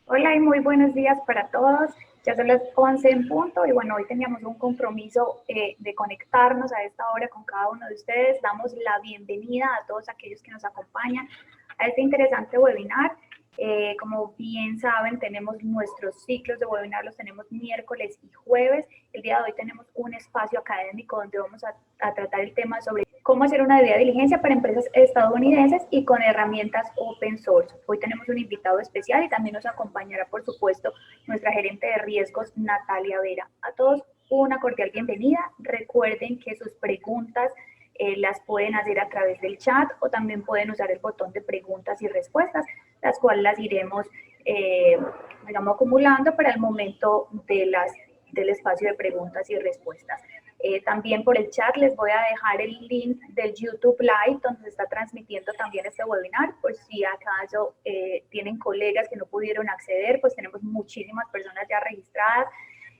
Hola y muy buenos días para todos. Ya son las 11 en punto y bueno, hoy teníamos un compromiso de conectarnos a esta hora con cada uno de ustedes. Damos la bienvenida a todos aquellos que nos acompañan a este interesante webinar. Como bien saben, tenemos nuestros ciclos de webinar, los tenemos miércoles y jueves. El día de hoy tenemos un espacio académico donde vamos a tratar el tema sobre cómo hacer una debida diligencia para empresas estadounidenses y con herramientas open source. Hoy tenemos un invitado especial y también nos acompañará, por supuesto, nuestra gerente de riesgos, Natalia Vera. A todos una cordial bienvenida. Recuerden que sus preguntas las pueden hacer a través del chat o también pueden usar el botón de preguntas y respuestas, las cuales las iremos, digamos, acumulando para el momento del espacio de preguntas y respuestas. También por el chat les voy a dejar el link del YouTube Live, donde se está transmitiendo también este webinar, por si acaso tienen colegas que no pudieron acceder, pues tenemos muchísimas personas ya registradas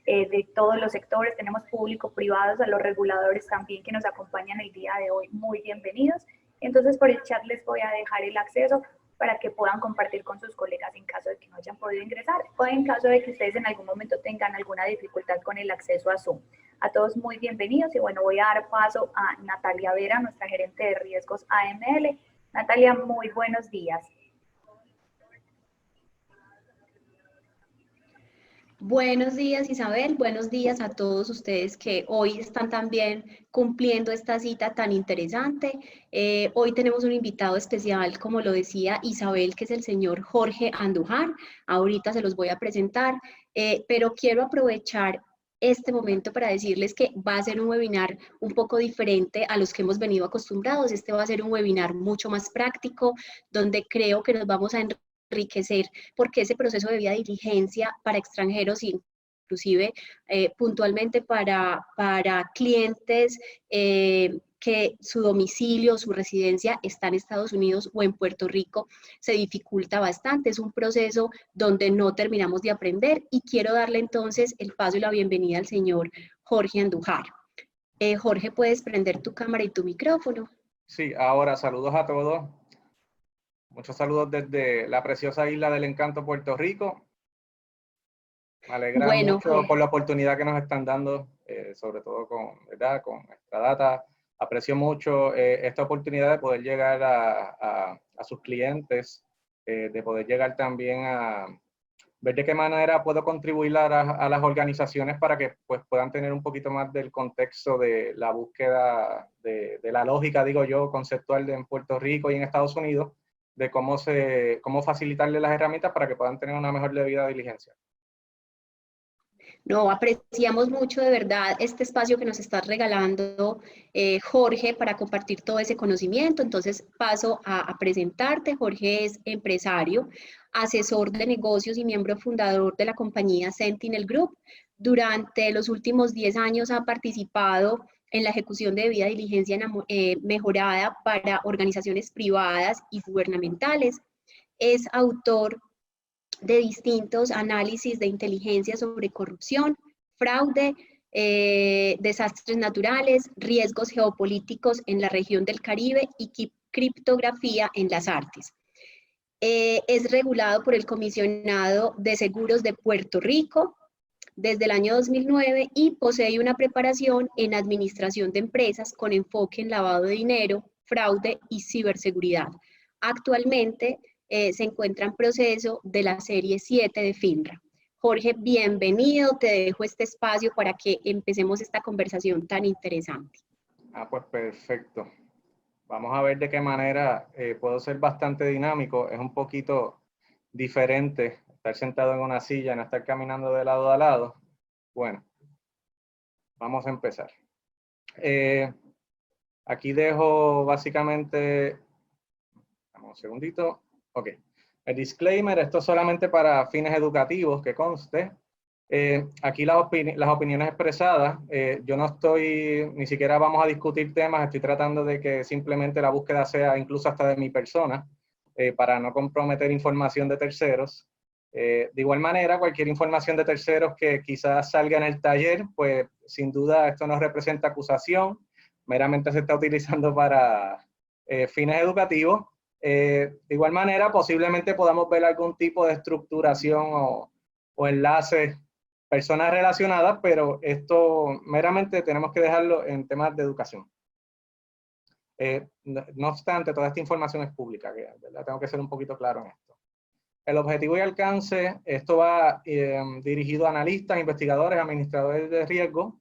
de todos los sectores, tenemos público, privados, a los reguladores también que nos acompañan el día de hoy, muy bienvenidos. Entonces por el chat les voy a dejar el acceso para que puedan compartir con sus colegas en caso de que no hayan podido ingresar o en caso de que ustedes en algún momento tengan alguna dificultad con el acceso a Zoom. A todos muy bienvenidos y bueno, voy a dar paso a Natalia Vera, nuestra gerente de riesgos AML. Natalia, muy buenos días. Buenos días, Isabel. Buenos días a todos ustedes que hoy están también cumpliendo esta cita tan interesante. Hoy tenemos un invitado especial, como lo decía Isabel, que es el señor Jorge Andújar. Ahorita se los voy a presentar, pero quiero aprovechar este momento para decirles que va a ser un webinar un poco diferente a los que hemos venido acostumbrados. Este va a ser un webinar mucho más práctico, donde creo que nos vamos a enriquecer porque ese proceso de vía diligencia para extranjeros, inclusive puntualmente para clientes que su domicilio, su residencia está en Estados Unidos o en Puerto Rico, se dificulta bastante. Es un proceso donde no terminamos de aprender y quiero darle entonces el paso y la bienvenida al señor Jorge Andújar. Jorge, ¿puedes prender tu cámara y tu micrófono? Sí, ahora saludos a todos. Muchos saludos desde la preciosa isla del encanto, Puerto Rico. Me alegra mucho por la oportunidad que nos están dando, sobre todo ¿verdad? Con esta data. Aprecio mucho esta oportunidad de poder llegar a sus clientes, de poder llegar también a ver de qué manera puedo contribuir a las organizaciones para que pues, puedan tener un poquito más del contexto de la búsqueda de la lógica, digo yo, conceptual en Puerto Rico y en Estados Unidos, de cómo facilitarles las herramientas para que puedan tener una mejor debida diligencia. No, apreciamos mucho de verdad este espacio que nos estás regalando, Jorge, para compartir todo ese conocimiento. Entonces paso a presentarte. Jorge es empresario, asesor de negocios y miembro fundador de la compañía Sentinel Group. Durante los últimos 10 años ha participado en la ejecución de debida diligencia mejorada para organizaciones privadas y gubernamentales. Es autor de distintos análisis de inteligencia sobre corrupción, fraude, desastres naturales, riesgos geopolíticos en la región del Caribe y criptografía en las artes. Es regulado por el Comisionado de Seguros de Puerto Rico desde el año 2009 y posee una preparación en administración de empresas con enfoque en lavado de dinero, fraude y ciberseguridad. Actualmente se encuentra en proceso de la serie 7 de FINRA. Jorge, bienvenido, te dejo este espacio para que empecemos esta conversación tan interesante. Pues perfecto. Vamos a ver de qué manera puedo ser bastante dinámico. Es un poquito diferente estar sentado en una silla, no estar caminando de lado a lado. Bueno, vamos a empezar. Aquí dejo básicamente, dame un segundito, ok. El disclaimer, esto es solamente para fines educativos, que conste. Aquí las opiniones expresadas, yo no estoy, ni siquiera vamos a discutir temas, estoy tratando de que simplemente la búsqueda sea incluso hasta de mi persona, para no comprometer información de terceros. De igual manera, cualquier información de terceros que quizás salga en el taller, pues sin duda esto no representa acusación, meramente se está utilizando para fines educativos. De igual manera, posiblemente podamos ver algún tipo de estructuración o enlaces, personas relacionadas, pero esto meramente tenemos que dejarlo en temas de educación. No obstante, toda esta información es pública, ¿verdad? Tengo que ser un poquito claro en esto. El objetivo y alcance, esto va dirigido a analistas, investigadores, administradores de riesgo,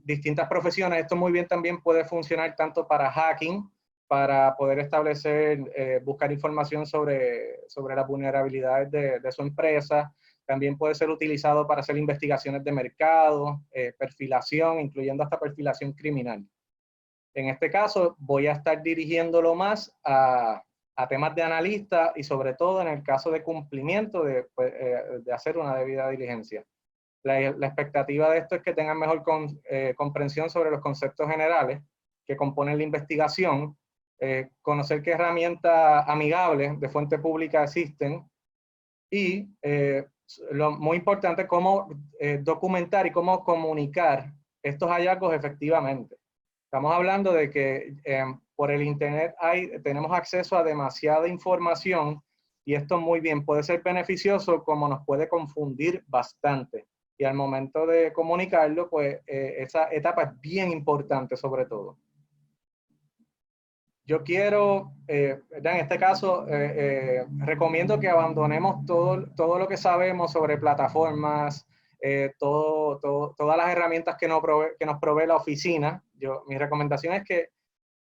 distintas profesiones. Esto muy bien también puede funcionar tanto para hacking, para poder establecer, buscar información sobre las vulnerabilidades de su empresa. También puede ser utilizado para hacer investigaciones de mercado, perfilación, incluyendo hasta perfilación criminal. En este caso, voy a estar dirigiéndolo más a temas de analista y sobre todo en el caso de cumplimiento de hacer una debida diligencia. La expectativa de esto es que tengan mejor comprensión sobre los conceptos generales que componen la investigación, conocer qué herramientas amigables de fuente pública existen y, lo muy importante, cómo documentar y cómo comunicar estos hallazgos efectivamente. Estamos hablando de que por el Internet tenemos acceso a demasiada información y esto muy bien puede ser beneficioso como nos puede confundir bastante. Y al momento de comunicarlo, pues esa etapa es bien importante sobre todo. Yo quiero, en este caso, recomiendo que abandonemos todo lo que sabemos sobre plataformas, todas las herramientas que nos provee la oficina. Mi recomendación es que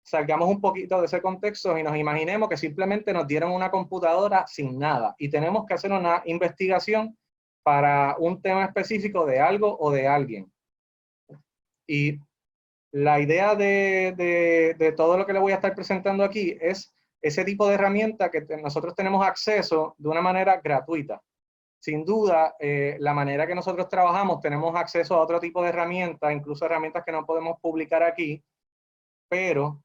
salgamos un poquito de ese contexto y nos imaginemos que simplemente nos dieron una computadora sin nada y tenemos que hacer una investigación para un tema específico de algo o de alguien. Y la idea de todo lo que le voy a estar presentando aquí es ese tipo de herramienta que nosotros tenemos acceso de una manera gratuita. Sin duda, la manera que nosotros trabajamos, tenemos acceso a otro tipo de herramientas, incluso herramientas que no podemos publicar aquí, pero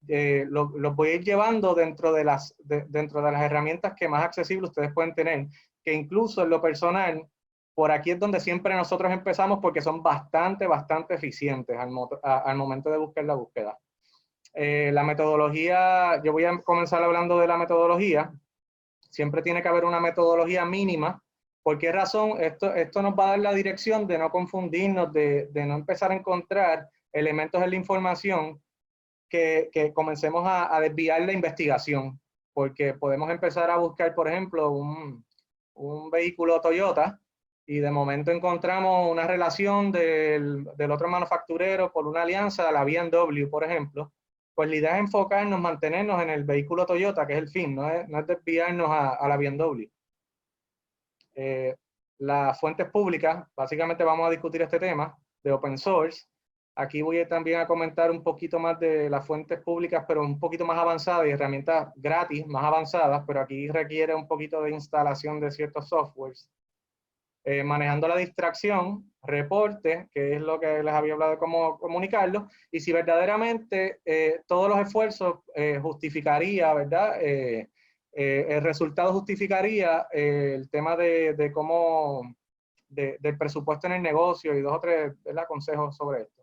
los voy a ir llevando dentro de las herramientas que más accesibles ustedes pueden tener, que incluso en lo personal, por aquí es donde siempre nosotros empezamos porque son bastante eficientes al momento de buscar la búsqueda. La metodología, yo voy a comenzar hablando de la metodología. Siempre tiene que haber una metodología mínima. ¿Por qué razón? Esto nos va a dar la dirección de no confundirnos, de no empezar a encontrar elementos en la información que comencemos a desviar la investigación, porque podemos empezar a buscar, por ejemplo, un vehículo Toyota y de momento encontramos una relación del otro manufacturero por una alianza, la BMW, por ejemplo. Pues la idea es enfocarnos, mantenernos en el vehículo Toyota, que es el fin, no es desviarnos a la BMW. Las fuentes públicas, básicamente vamos a discutir este tema de open source. Aquí voy también a comentar un poquito más de las fuentes públicas, pero un poquito más avanzadas y herramientas gratis más avanzadas, pero aquí requiere un poquito de instalación de ciertos softwares. Manejando la distracción, reporte, que es lo que les había hablado de cómo comunicarlo, y si verdaderamente todos los esfuerzos justificaría, ¿verdad? El resultado justificaría el tema de cómo, del presupuesto en el negocio y 2 o 3, ¿verdad?, consejos sobre esto.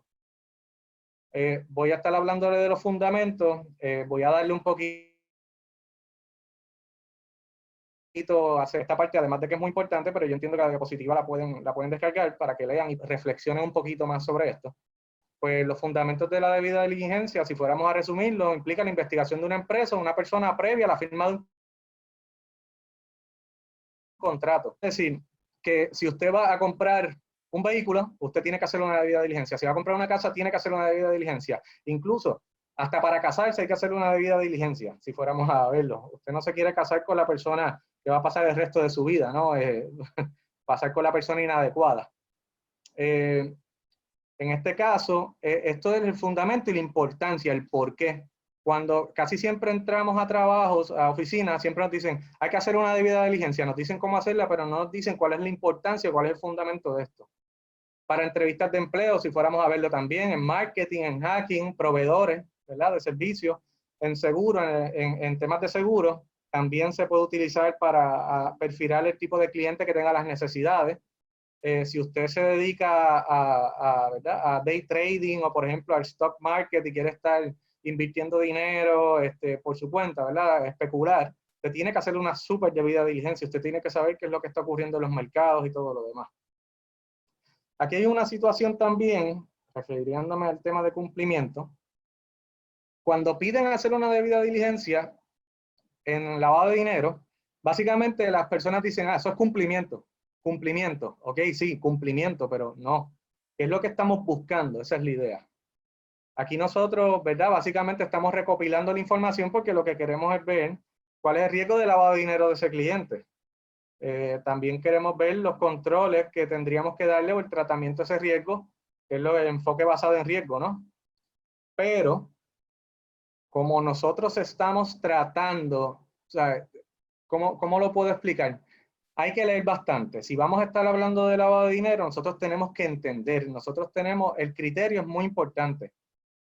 Voy a estar hablando de los fundamentos, voy a darle un poquito hacer esta parte, además de que es muy importante, pero yo entiendo que la diapositiva la pueden descargar para que lean y reflexionen un poquito más sobre esto. Pues los fundamentos de la debida diligencia, si fuéramos a resumirlo, implica la investigación de una empresa o una persona previa a la firma de un contrato. Es decir, que si usted va a comprar un vehículo, usted tiene que hacer una debida diligencia. Si va a comprar una casa, tiene que hacer una debida diligencia. Incluso, hasta para casarse hay que hacer una debida diligencia, si fuéramos a verlo. Usted no se quiere casar con la persona que va a pasar el resto de su vida, ¿no? Pasar con la persona inadecuada. En este caso, esto es el fundamento y la importancia, el por qué. Cuando casi siempre entramos a trabajos, a oficinas, siempre nos dicen, hay que hacer una debida diligencia, nos dicen cómo hacerla, pero no nos dicen cuál es la importancia, cuál es el fundamento de esto. Para entrevistas de empleo, si fuéramos a verlo también, en marketing, en hacking, proveedores, ¿verdad?, de servicios, en seguro, en temas de seguro, también se puede utilizar para perfilar el tipo de cliente que tenga las necesidades. Si usted se dedica ¿verdad?, a day trading o, por ejemplo, al stock market y quiere estar invirtiendo dinero por su cuenta, ¿verdad? Especular. Usted tiene que hacer una súper debida diligencia. Usted tiene que saber qué es lo que está ocurriendo en los mercados y todo lo demás. Aquí hay una situación también, refiriéndome al tema de cumplimiento. Cuando piden hacer una debida diligencia en lavado de dinero, básicamente las personas dicen, eso es cumplimiento. Cumplimiento, ok, sí, cumplimiento, pero no. ¿Qué es lo que estamos buscando? Esa es la idea. Aquí nosotros, ¿verdad? Básicamente estamos recopilando la información porque lo que queremos es ver cuál es el riesgo de lavado de dinero de ese cliente. También queremos ver los controles que tendríamos que darle o el tratamiento de ese riesgo, que es el enfoque basado en riesgo, ¿no? Pero, como nosotros estamos tratando, o sea, ¿cómo lo puedo explicar? Hay que leer bastante. Si vamos a estar hablando de lavado de dinero, nosotros tenemos que entender, el criterio es muy importante.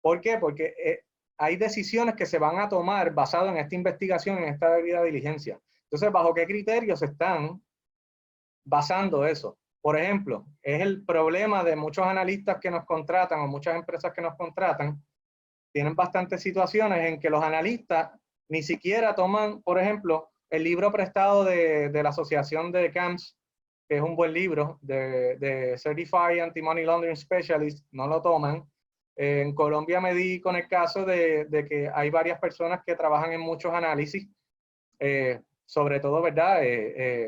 ¿Por qué? Porque hay decisiones que se van a tomar basado en esta investigación, en esta debida diligencia. Entonces, ¿bajo qué criterios están basando eso? Por ejemplo, es el problema de muchos analistas que nos contratan o muchas empresas que nos contratan, tienen bastantes situaciones en que los analistas ni siquiera toman, por ejemplo, el libro prestado de la Asociación de CAMS, que es un buen libro de Certified Anti-Money Laundering Specialist, no lo toman. En Colombia me di con el caso de que hay varias personas que trabajan en muchos análisis, sobre todo, ¿verdad?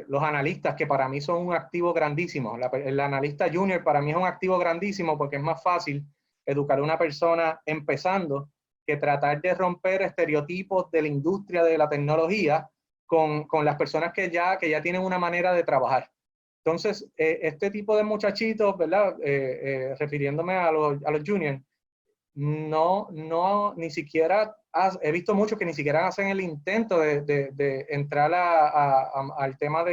Los analistas, que para mí son un activo grandísimo. El analista junior para mí es un activo grandísimo porque es más fácil educar a una persona empezando que tratar de romper estereotipos de la industria de la tecnología con las personas que ya tienen una manera de trabajar. Entonces, este tipo de muchachitos, ¿verdad? Refiriéndome a los juniors, ni siquiera, he visto muchos que ni siquiera hacen el intento de entrar al tema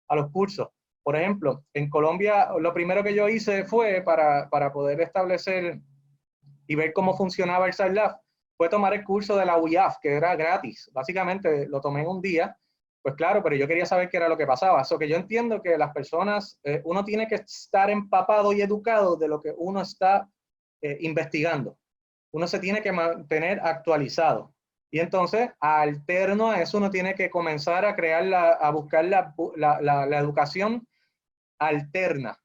a los cursos. Por ejemplo, en Colombia, lo primero que yo hice fue para poder establecer y ver cómo funcionaba el SciLab, fue tomar el curso de la UIAF, que era gratis. Básicamente lo tomé en un día. Pues claro, pero yo quería saber qué era lo que pasaba. Eso que yo entiendo que las personas, uno tiene que estar empapado y educado de lo que uno está investigando. Uno se tiene que mantener actualizado. Y entonces, alterno a eso, uno tiene que comenzar a crear, a buscar la educación alterna.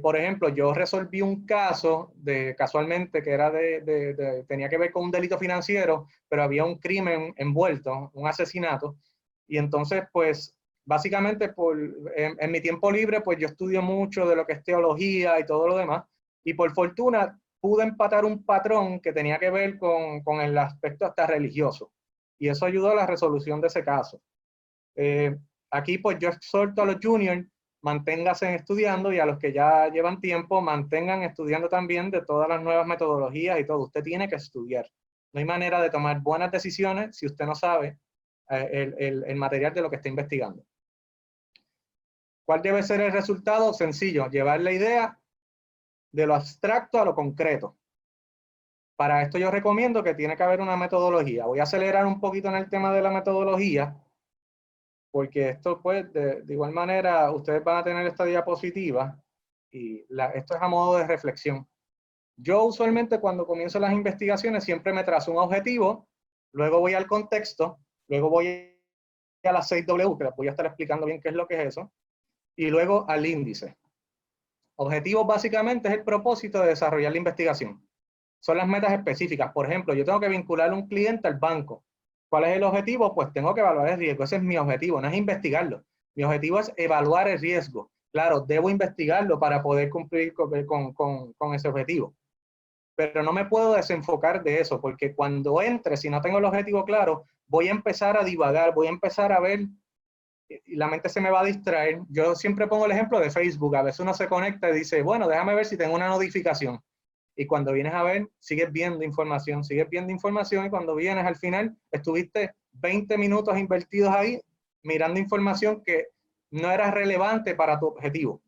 Por ejemplo, yo resolví un caso casualmente que era tenía que ver con un delito financiero, pero había un crimen envuelto, un asesinato. Y entonces, pues, básicamente en mi tiempo libre, pues yo estudio mucho de lo que es teología y todo lo demás. Y por fortuna pude empatar un patrón que tenía que ver con el aspecto hasta religioso. Y eso ayudó a la resolución de ese caso. Aquí, pues, yo exhorto a los juniors, manténganse estudiando, y a los que ya llevan tiempo, mantengan estudiando también de todas las nuevas metodologías y todo. Usted tiene que estudiar. No hay manera de tomar buenas decisiones si usted no sabe el material de lo que está investigando. ¿Cuál debe ser el resultado? Sencillo, llevar la idea de lo abstracto a lo concreto. Para esto yo recomiendo que tiene que haber una metodología. Voy a acelerar un poquito en el tema de la metodología, porque esto, pues, de igual manera, ustedes van a tener esta diapositiva y esto es a modo de reflexión. Yo usualmente cuando comienzo las investigaciones siempre me trazo un objetivo, luego voy al contexto, luego voy a las 6W, que les voy a estar explicando bien qué es lo que es eso, y luego al índice. Objetivos básicamente es el propósito de desarrollar la investigación. Son las metas específicas. Por ejemplo, yo tengo que vincular a un cliente al banco. ¿Cuál es el objetivo? Pues tengo que evaluar el riesgo. Ese es mi objetivo, no es investigarlo. Mi objetivo es evaluar el riesgo. Claro, debo investigarlo para poder cumplir con ese objetivo. Pero no me puedo desenfocar de eso, porque cuando entre, si no tengo el objetivo claro, voy a empezar a divagar, voy a empezar a ver, y la mente se me va a distraer. Yo siempre pongo el ejemplo de Facebook. A veces uno se conecta y dice, bueno, déjame ver si tengo una notificación. Y cuando vienes a ver, sigues viendo información, y cuando vienes al final, estuviste 20 minutos invertidos ahí mirando información que no era relevante para tu objetivo.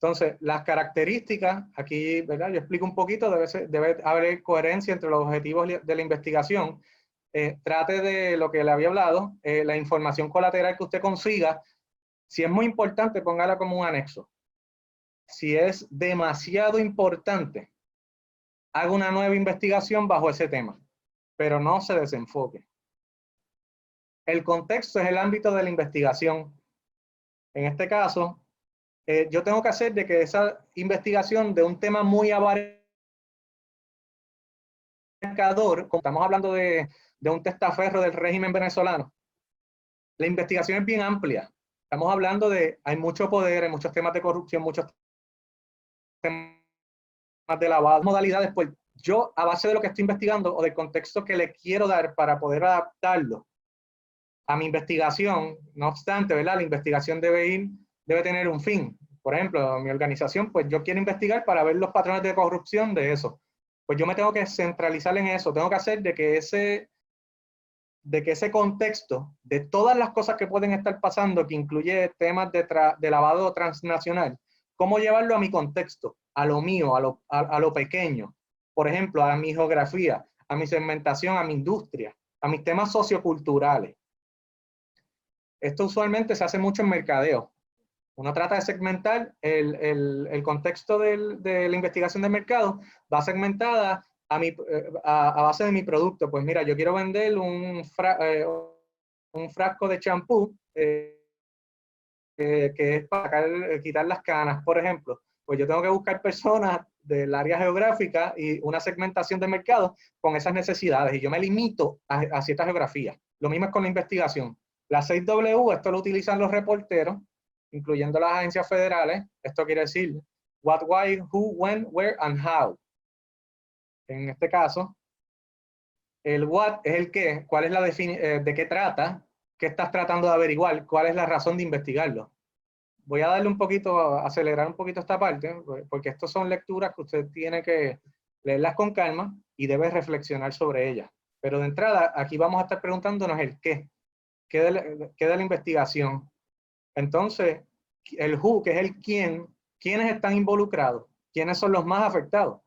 Entonces, las características, aquí, ¿verdad? Yo explico un poquito, debe haber coherencia entre los objetivos de la investigación. Trate de lo que le había hablado, la información colateral que usted consiga, si es muy importante, póngala como un anexo. Si es demasiado importante, haga una nueva investigación bajo ese tema, pero no se desenfoque. El contexto es el ámbito de la investigación. En este caso, yo tengo que hacer de que esa investigación de un tema muy abarcador, como estamos hablando de un testaferro del régimen venezolano, la investigación es bien amplia. Estamos hablando de, hay mucho poder, hay muchos temas de corrupción, muchos temas de lavado, modalidades, pues yo a base de lo que estoy investigando o del contexto que le quiero dar para poder adaptarlo a mi investigación, no obstante, ¿verdad? La investigación debe tener un fin. Por ejemplo, mi organización, pues yo quiero investigar para ver los patrones de corrupción de eso. Pues yo me tengo que centralizar en eso, tengo que hacer de que ese contexto, de todas las cosas que pueden estar pasando, que incluye temas de lavado transnacional, cómo llevarlo a mi contexto, a lo mío, a lo pequeño. Por ejemplo, a mi geografía, a mi segmentación, a mi industria, a mis temas socioculturales. Esto usualmente se hace mucho en mercadeo. Uno trata de segmentar el contexto de la investigación de mercado, va segmentada a base de mi producto. Pues mira, yo quiero vender un frasco de champú que es para quitar las canas, por ejemplo. Pues yo tengo que buscar personas del área geográfica y una segmentación de mercado con esas necesidades. Y yo me limito a cierta geografía. Lo mismo es con la investigación. Las 6W, esto lo utilizan los reporteros, incluyendo las agencias federales. Esto quiere decir what, why, who, when, where, and how. En este caso, el what es el qué, cuál es la de qué trata, qué estás tratando de averiguar, cuál es la razón de investigarlo. Voy a darle un poquito, acelerar un poquito esta parte, porque estas son lecturas que usted tiene que leerlas con calma y debe reflexionar sobre ellas. Pero de entrada, aquí vamos a estar preguntándonos el qué de la investigación. Entonces, el who, que es el quién, quiénes están involucrados, quiénes son los más afectados,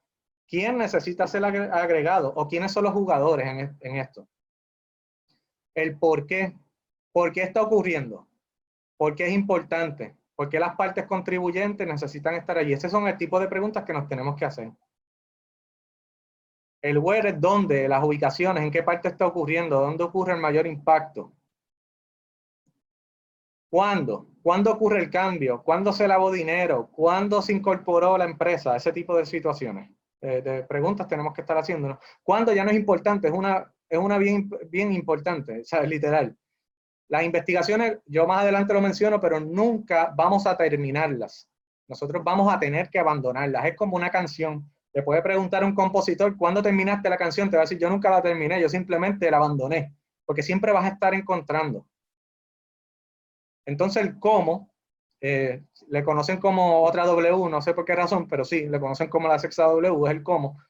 quién necesita ser agregado o quiénes son los jugadores en esto. El por qué está ocurriendo, por qué es importante, por qué las partes contribuyentes necesitan estar allí. Esos son el tipo de preguntas que nos tenemos que hacer. El where es dónde, las ubicaciones, en qué parte está ocurriendo, dónde ocurre el mayor impacto. ¿Cuándo? ¿Cuándo ocurre el cambio? ¿Cuándo se lavó dinero? ¿Cuándo se incorporó la empresa? Ese tipo de situaciones, de preguntas tenemos que estar haciéndonos. ¿Cuándo ya no es importante? Es una bien importante, o sea, es literal. Las investigaciones, yo más adelante lo menciono, pero nunca vamos a terminarlas. Nosotros vamos a tener que abandonarlas. Es como una canción. Le puede preguntar a un compositor, ¿cuándo terminaste la canción? Te va a decir, yo nunca la terminé, yo simplemente la abandoné. Porque siempre vas a estar encontrando. Entonces el cómo, le conocen como otra W, no sé por qué razón, pero sí, le conocen como la sexta W, es el cómo.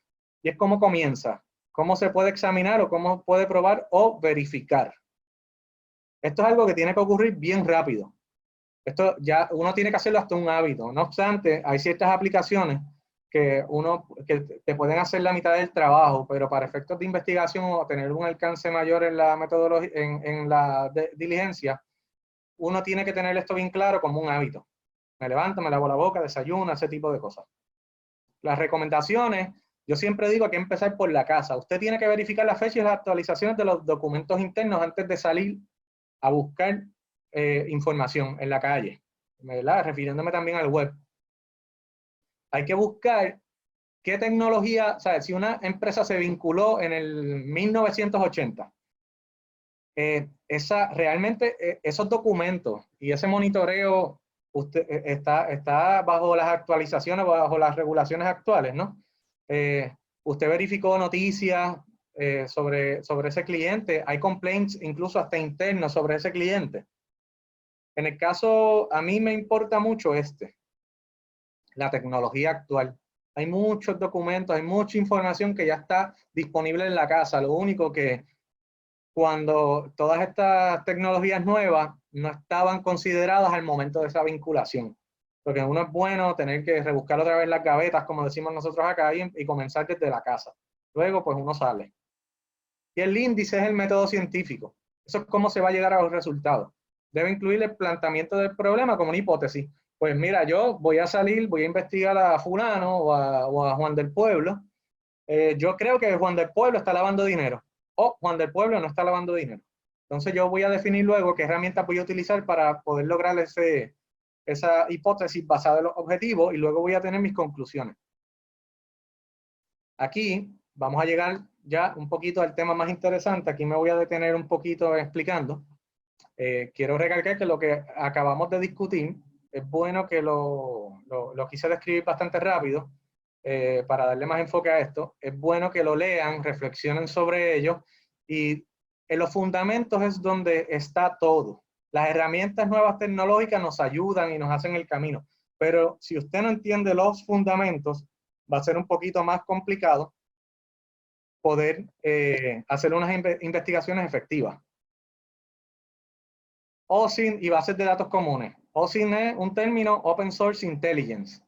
Y es cómo comienza, cómo se puede examinar o cómo puede probar o verificar. Esto es algo que tiene que ocurrir bien rápido. Esto ya uno tiene que hacerlo hasta un hábito. No obstante, hay ciertas aplicaciones que te pueden hacer la mitad del trabajo, pero para efectos de investigación o tener un alcance mayor en la metodología, en la diligencia, uno tiene que tener esto bien claro como un hábito. Me levanto, me lavo la boca, desayuno, ese tipo de cosas. Las recomendaciones, yo siempre digo que hay que empezar por la casa. Usted tiene que verificar la fecha y las actualizaciones de los documentos internos antes de salir a buscar información en la calle, ¿verdad? Refiriéndome también al web. Hay que buscar qué tecnología, o sea, si una empresa se vinculó en el 1980, realmente esos documentos y ese monitoreo está bajo las actualizaciones, bajo las regulaciones actuales, ¿no? Usted verificó noticias sobre ese cliente, hay complaints incluso hasta internos sobre ese cliente. En el caso, a mí me importa mucho la tecnología actual. Hay muchos documentos, hay mucha información que ya está disponible en la casa. Lo único que cuando todas estas tecnologías nuevas no estaban consideradas al momento de esa vinculación. Porque uno es bueno tener que rebuscar otra vez las gavetas, como decimos nosotros acá, y comenzar desde la casa. Luego, pues uno sale. Y el índice es el método científico. Eso es cómo se va a llegar a los resultados. Debe incluir el planteamiento del problema como una hipótesis. Pues mira, yo voy a salir, voy a investigar a fulano o a Juan del Pueblo, yo creo que Juan del Pueblo está lavando dinero, o Juan del Pueblo no está lavando dinero. Entonces yo voy a definir luego qué herramientas voy a utilizar para poder lograr esa hipótesis basada en los objetivos, y luego voy a tener mis conclusiones. Aquí vamos a llegar ya un poquito al tema más interesante. Aquí me voy a detener un poquito explicando. Quiero recalcar que lo que acabamos de discutir es bueno que lo quise describir bastante rápido para darle más enfoque a esto. Es bueno que lo lean, reflexionen sobre ello, y en los fundamentos es donde está todo. Las herramientas nuevas tecnológicas nos ayudan y nos hacen el camino, pero si usted no entiende los fundamentos, va a ser un poquito más complicado poder hacer unas investigaciones efectivas. OSINT y bases de datos comunes. OSINT es un término Open Source Intelligence.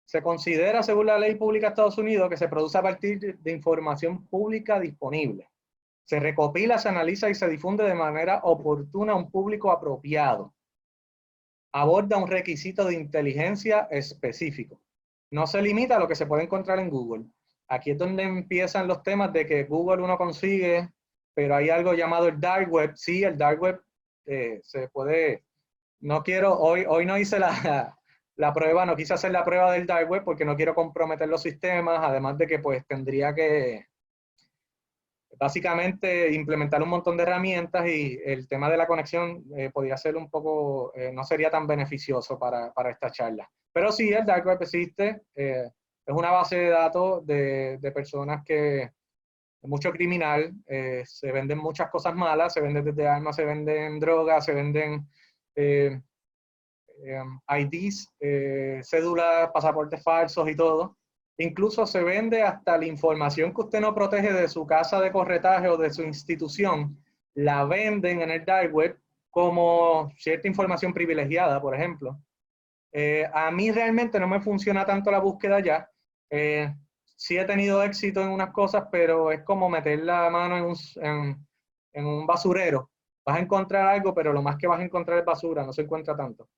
Se considera, según la ley pública de Estados Unidos, que se produce a partir de información pública disponible. Se recopila, se analiza y se difunde de manera oportuna a un público apropiado. Aborda un requisito de inteligencia específico. No se limita a lo que se puede encontrar en Google. Aquí es donde empiezan los temas de que Google uno consigue, pero hay algo llamado el Dark Web. Sí, el Dark Web se puede... No quiero, hoy no hice la prueba, no quise hacer la prueba del Dark Web porque no quiero comprometer los sistemas, además de que pues tendría que básicamente implementar un montón de herramientas, y el tema de la conexión podría ser un poco, no sería tan beneficioso para esta charla. Pero sí, el Dark Web existe, es una base de datos de personas que, mucho criminal, se venden muchas cosas malas, se venden desde armas, se venden drogas, se venden IDs, cédulas, pasaportes falsos y todo. Incluso se vende hasta la información que usted no protege de su casa de corretaje o de su institución, la venden en el Dark Web como cierta información privilegiada, por ejemplo. A mí realmente no me funciona tanto la búsqueda ya. Sí he tenido éxito en unas cosas, pero es como meter la mano en un basurero. Vas a encontrar algo, pero lo más que vas a encontrar es basura, no se encuentra tanto.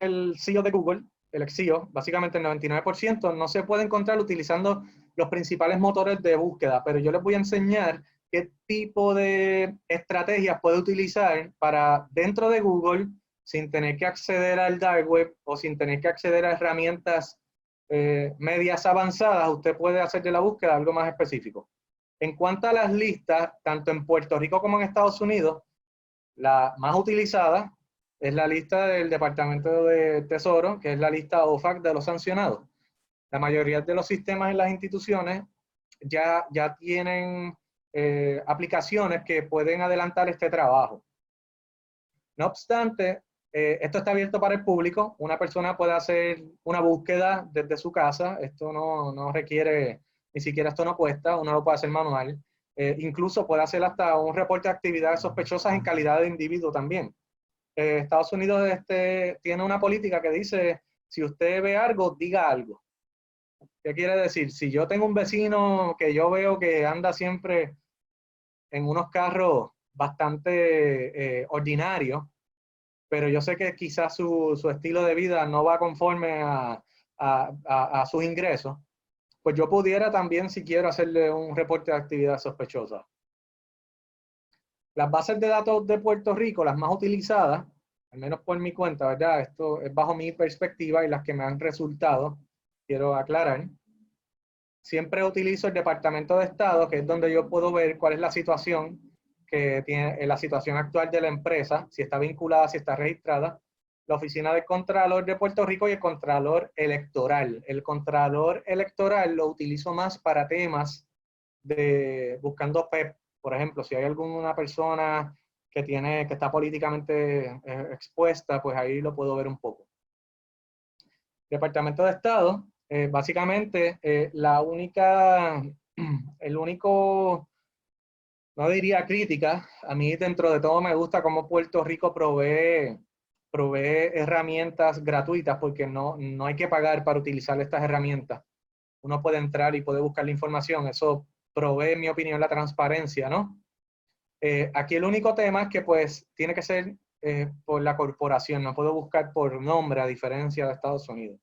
El SEO de Google, el SEO, básicamente el 99%, no se puede encontrar utilizando los principales motores de búsqueda, pero yo les voy a enseñar qué tipo de estrategias puede utilizar para, dentro de Google, sin tener que acceder al Dark Web o sin tener que acceder a herramientas medias avanzadas, usted puede hacer de la búsqueda algo más específico. En cuanto a las listas, tanto en Puerto Rico como en Estados Unidos, la más utilizada es la lista del Departamento de Tesoro, que es la lista OFAC de los sancionados. La mayoría de los sistemas en las instituciones ya tienen aplicaciones que pueden adelantar este trabajo. No obstante, esto está abierto para el público. Una persona puede hacer una búsqueda desde su casa. Esto no requiere, ni siquiera esto no cuesta, uno lo puede hacer manual. Incluso puede hacer hasta un reporte de actividades sospechosas en calidad de individuo también. Estados Unidos tiene una política que dice, si usted ve algo, diga algo. ¿Qué quiere decir? Si yo tengo un vecino que yo veo que anda siempre en unos carros bastante ordinarios, pero yo sé que quizás su estilo de vida no va conforme a sus ingresos, pues yo pudiera también, si quiero, hacerle un reporte de actividad sospechosa. Las bases de datos de Puerto Rico, las más utilizadas, al menos por mi cuenta, ¿verdad? Esto es bajo mi perspectiva y las que me han resultado, quiero aclarar. Siempre utilizo el Departamento de Estado, que es donde yo puedo ver cuál es la situación que tiene, la situación actual de la empresa, si está vinculada, si está registrada. La Oficina del Contralor de Puerto Rico y el Contralor Electoral. El Contralor Electoral lo utilizo más para temas de buscando PEP. Por ejemplo, si hay alguna persona que está políticamente expuesta, pues ahí lo puedo ver un poco. Departamento de Estado, básicamente el único, no diría crítica, a mí dentro de todo me gusta cómo Puerto Rico provee herramientas gratuitas, porque no hay que pagar para utilizar estas herramientas. Uno puede entrar y puede buscar la información, eso provee, en mi opinión, la transparencia, ¿no? Aquí el único tema es que pues tiene que ser por la corporación, no puedo buscar por nombre a diferencia de Estados Unidos.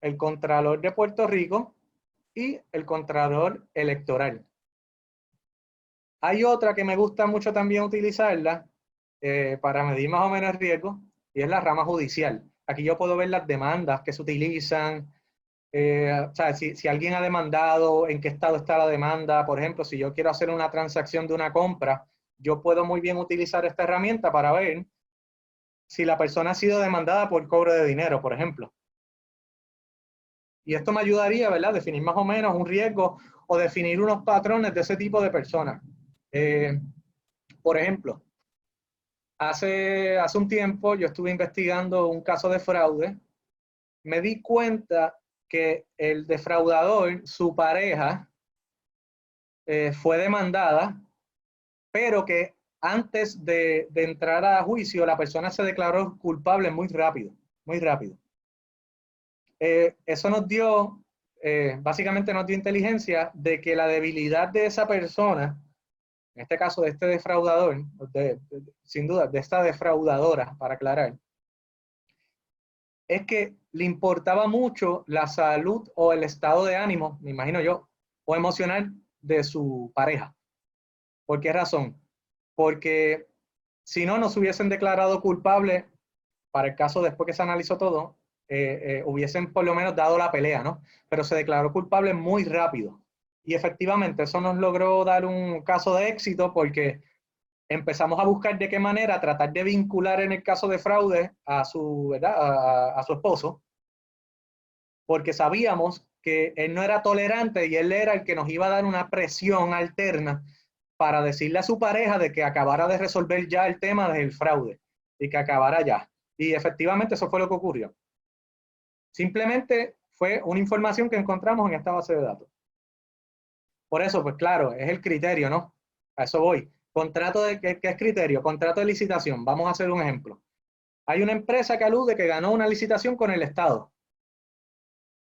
el Contralor de Puerto Rico y el Contralor Electoral. Hay otra que me gusta mucho también utilizarla para medir más o menos el riesgo, y es la rama judicial. Aquí yo puedo ver las demandas que se utilizan, o sea, si alguien ha demandado, en qué estado está la demanda. Por ejemplo, si yo quiero hacer una transacción de una compra, yo puedo muy bien utilizar esta herramienta para ver si la persona ha sido demandada por cobro de dinero, por ejemplo. Y esto me ayudaría, ¿verdad?, a definir más o menos un riesgo o definir unos patrones de ese tipo de personas. Por ejemplo, hace un tiempo yo estuve investigando un caso de fraude. Me di cuenta que el defraudador, su pareja, fue demandada, pero que antes de entrar a juicio, la persona se declaró culpable muy rápido, muy rápido. Eso nos dio, básicamente nos dio inteligencia de que la debilidad de esa persona, en este caso de este defraudador, sin duda, de esta defraudadora, para aclarar, es que le importaba mucho la salud o el estado de ánimo, me imagino yo, o emocional de su pareja. ¿Por qué razón? Porque si no nos hubiesen declarado culpables, para el caso después que se analizó todo, hubiesen por lo menos dado la pelea, ¿no? Pero se declaró culpable muy rápido. Y efectivamente eso nos logró dar un caso de éxito porque empezamos a buscar de qué manera tratar de vincular en el caso de fraude a su, ¿verdad?, a su esposo, porque sabíamos que él no era tolerante y él era el que nos iba a dar una presión alterna para decirle a su pareja de que acabara de resolver ya el tema del fraude y que acabara ya. Y efectivamente eso fue lo que ocurrió. Simplemente fue una información que encontramos en esta base de datos. Por eso, pues claro, es el criterio, ¿no? A eso voy. Contrato de, ¿qué es criterio? Contrato de licitación. Vamos a hacer un ejemplo. Hay una empresa que alude que ganó una licitación con el Estado,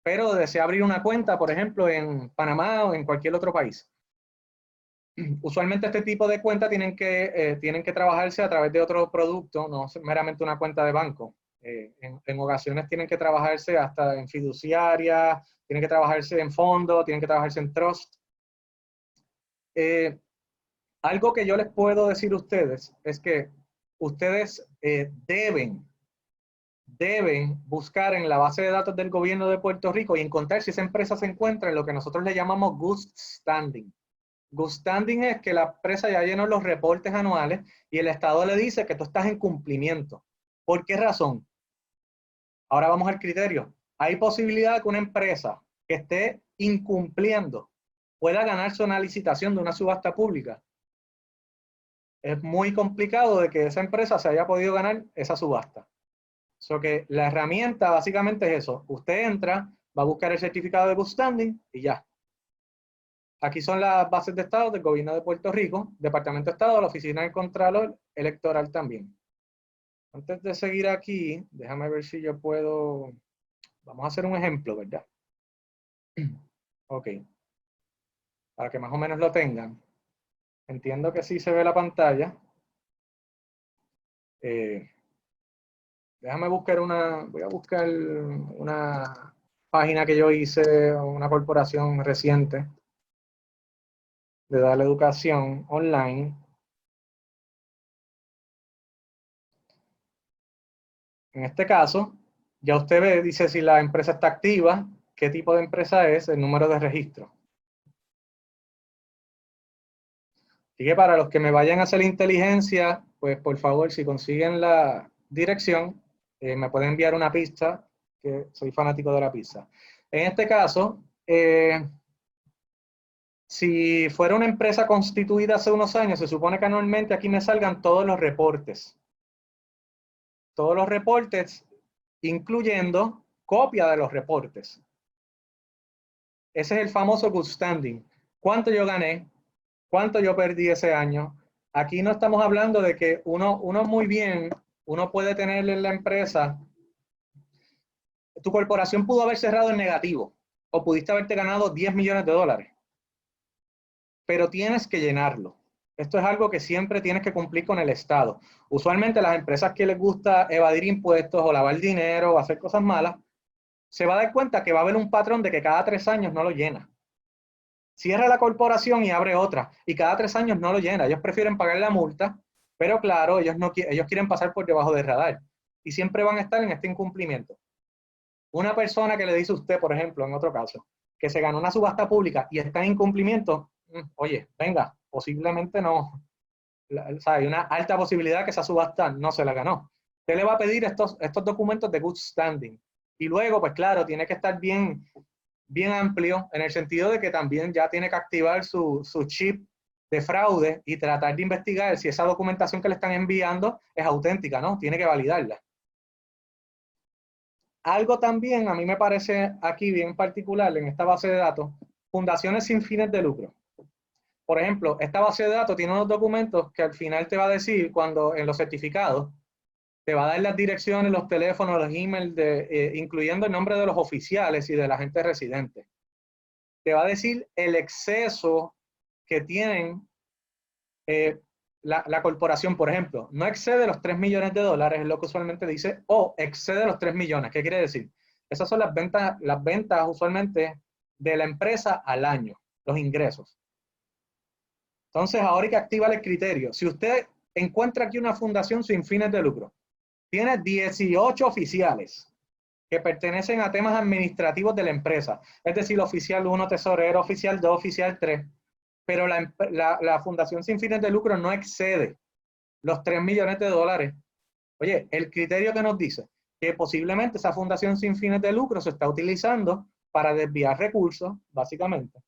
pero desea abrir una cuenta, por ejemplo, en Panamá o en cualquier otro país. Usualmente este tipo de cuentas tienen que trabajarse a través de otro producto, no meramente una cuenta de banco. En ocasiones tienen que trabajarse hasta en fiduciaria, tienen que trabajarse en fondo, tienen que trabajarse en trust. Algo que yo les puedo decir a ustedes es que ustedes deben buscar en la base de datos del gobierno de Puerto Rico y encontrar si esa empresa se encuentra en lo que nosotros le llamamos good standing. Good standing es que la empresa ya llenó los reportes anuales y el Estado le dice que tú estás en cumplimiento. ¿Por qué razón? Ahora vamos al criterio. Hay posibilidad de que una empresa que esté incumpliendo pueda ganarse una licitación de una subasta pública. Es muy complicado de que esa empresa se haya podido ganar esa subasta. So que la herramienta básicamente es eso. Usted entra, va a buscar el certificado de good standing y ya. Aquí son las bases de estado del gobierno de Puerto Rico, Departamento de Estado, la Oficina del Contralor Electoral también. Antes de seguir aquí, déjame ver si yo puedo, vamos a hacer un ejemplo, ¿verdad? Ok. Para que más o menos lo tengan. Entiendo que sí se ve la pantalla. Déjame buscar voy a buscar una página que yo hice, una corporación reciente de dar la educación online. En este caso, ya usted ve, dice si la empresa está activa, qué tipo de empresa es, el número de registro. Así que para los que me vayan a hacer inteligencia, pues por favor, si consiguen la dirección, me pueden enviar una pista, que soy fanático de la pizza. En este caso, si fuera una empresa constituida hace unos años, se supone que anualmente aquí me salgan todos los reportes. Todos los reportes, incluyendo copia de los reportes. Ese es el famoso good standing. ¿Cuánto yo gané? ¿Cuánto yo perdí ese año? Aquí no estamos hablando de que uno muy bien, uno puede tener en la empresa, tu corporación pudo haber cerrado en negativo o pudiste haberte ganado 10 millones de dólares. Pero tienes que llenarlo. Esto es algo que siempre tienes que cumplir con el Estado. Usualmente las empresas que les gusta evadir impuestos o lavar dinero o hacer cosas malas, se va a dar cuenta que va a haber un patrón de que cada 3 años no lo llena. Cierra la corporación y abre otra, y cada 3 años no lo llena. Ellos prefieren pagar la multa, pero claro, ellos quieren pasar por debajo del radar, y siempre van a estar en este incumplimiento. Una persona que le dice a usted, por ejemplo, en otro caso, que se ganó una subasta pública y está en incumplimiento, oye, venga, posiblemente no. O sea, hay una alta posibilidad que esa subasta no se la ganó. Usted le va a pedir estos documentos de good standing. Y luego, pues claro, tiene que estar bien amplio, en el sentido de que también ya tiene que activar su chip de fraude y tratar de investigar si esa documentación que le están enviando es auténtica, ¿no? Tiene que validarla. Algo también a mí me parece aquí bien particular en esta base de datos, fundaciones sin fines de lucro. Por ejemplo, esta base de datos tiene unos documentos que al final te va a decir, cuando en los certificados, te va a dar las direcciones, los teléfonos, los emails, incluyendo el nombre de los oficiales y de la gente residente. Te va a decir el exceso que tienen la corporación, por ejemplo. No excede los 3 millones de dólares, es lo que usualmente dice, o excede los 3 millones. ¿Qué quiere decir? Esas son las ventas usualmente de la empresa al año, los ingresos. Entonces, ahora hay que activar el criterio. Si usted encuentra aquí una fundación sin fines de lucro, tiene 18 oficiales que pertenecen a temas administrativos de la empresa, es decir, oficial 1, tesorero, oficial 2, oficial 3, pero la fundación sin fines de lucro no excede los 3 millones de dólares. Oye, el criterio que nos dice que posiblemente esa fundación sin fines de lucro se está utilizando para desviar recursos, básicamente,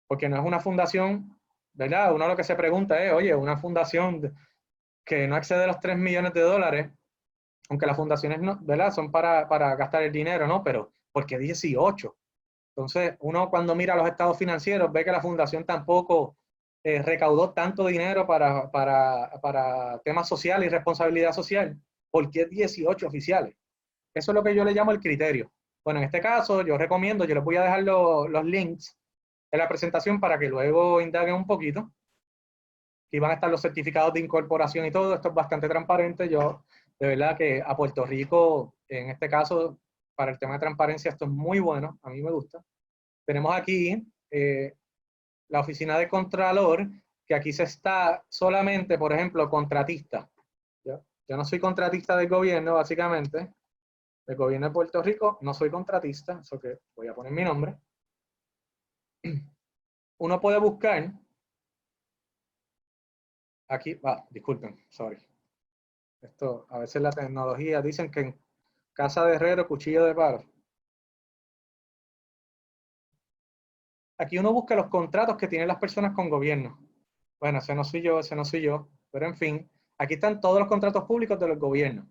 porque no es una fundación, ¿verdad? Uno lo que se pregunta es, oye, una fundación que no excede los 3 millones de dólares, aunque las fundaciones, no, ¿verdad?, son para gastar el dinero, ¿no? Pero, ¿por qué 18? Entonces, uno cuando mira los estados financieros ve que la fundación tampoco recaudó tanto dinero para temas sociales y responsabilidad social. ¿Por qué 18 oficiales? Eso es lo que yo le llamo el criterio. Bueno, en este caso, yo recomiendo, yo les voy a dejar los links en la presentación para que luego indaguen un poquito. Aquí van a estar los certificados de incorporación y todo. Esto es bastante transparente. Yo, de verdad que a Puerto Rico, en este caso, para el tema de transparencia, esto es muy bueno. A mí me gusta. Tenemos aquí la oficina de Contralor, que aquí se está solamente, por ejemplo, contratista. Yo no soy contratista del gobierno, básicamente. Del gobierno de Puerto Rico, no soy contratista, eso que voy a poner mi nombre. Uno puede buscar, aquí, disculpen, sorry. Esto, a veces la tecnología, dicen que en casa de herrero, cuchillo de palo. Aquí uno busca los contratos que tienen las personas con gobierno. Bueno, ese no soy yo, pero en fin, aquí están todos los contratos públicos de los gobiernos.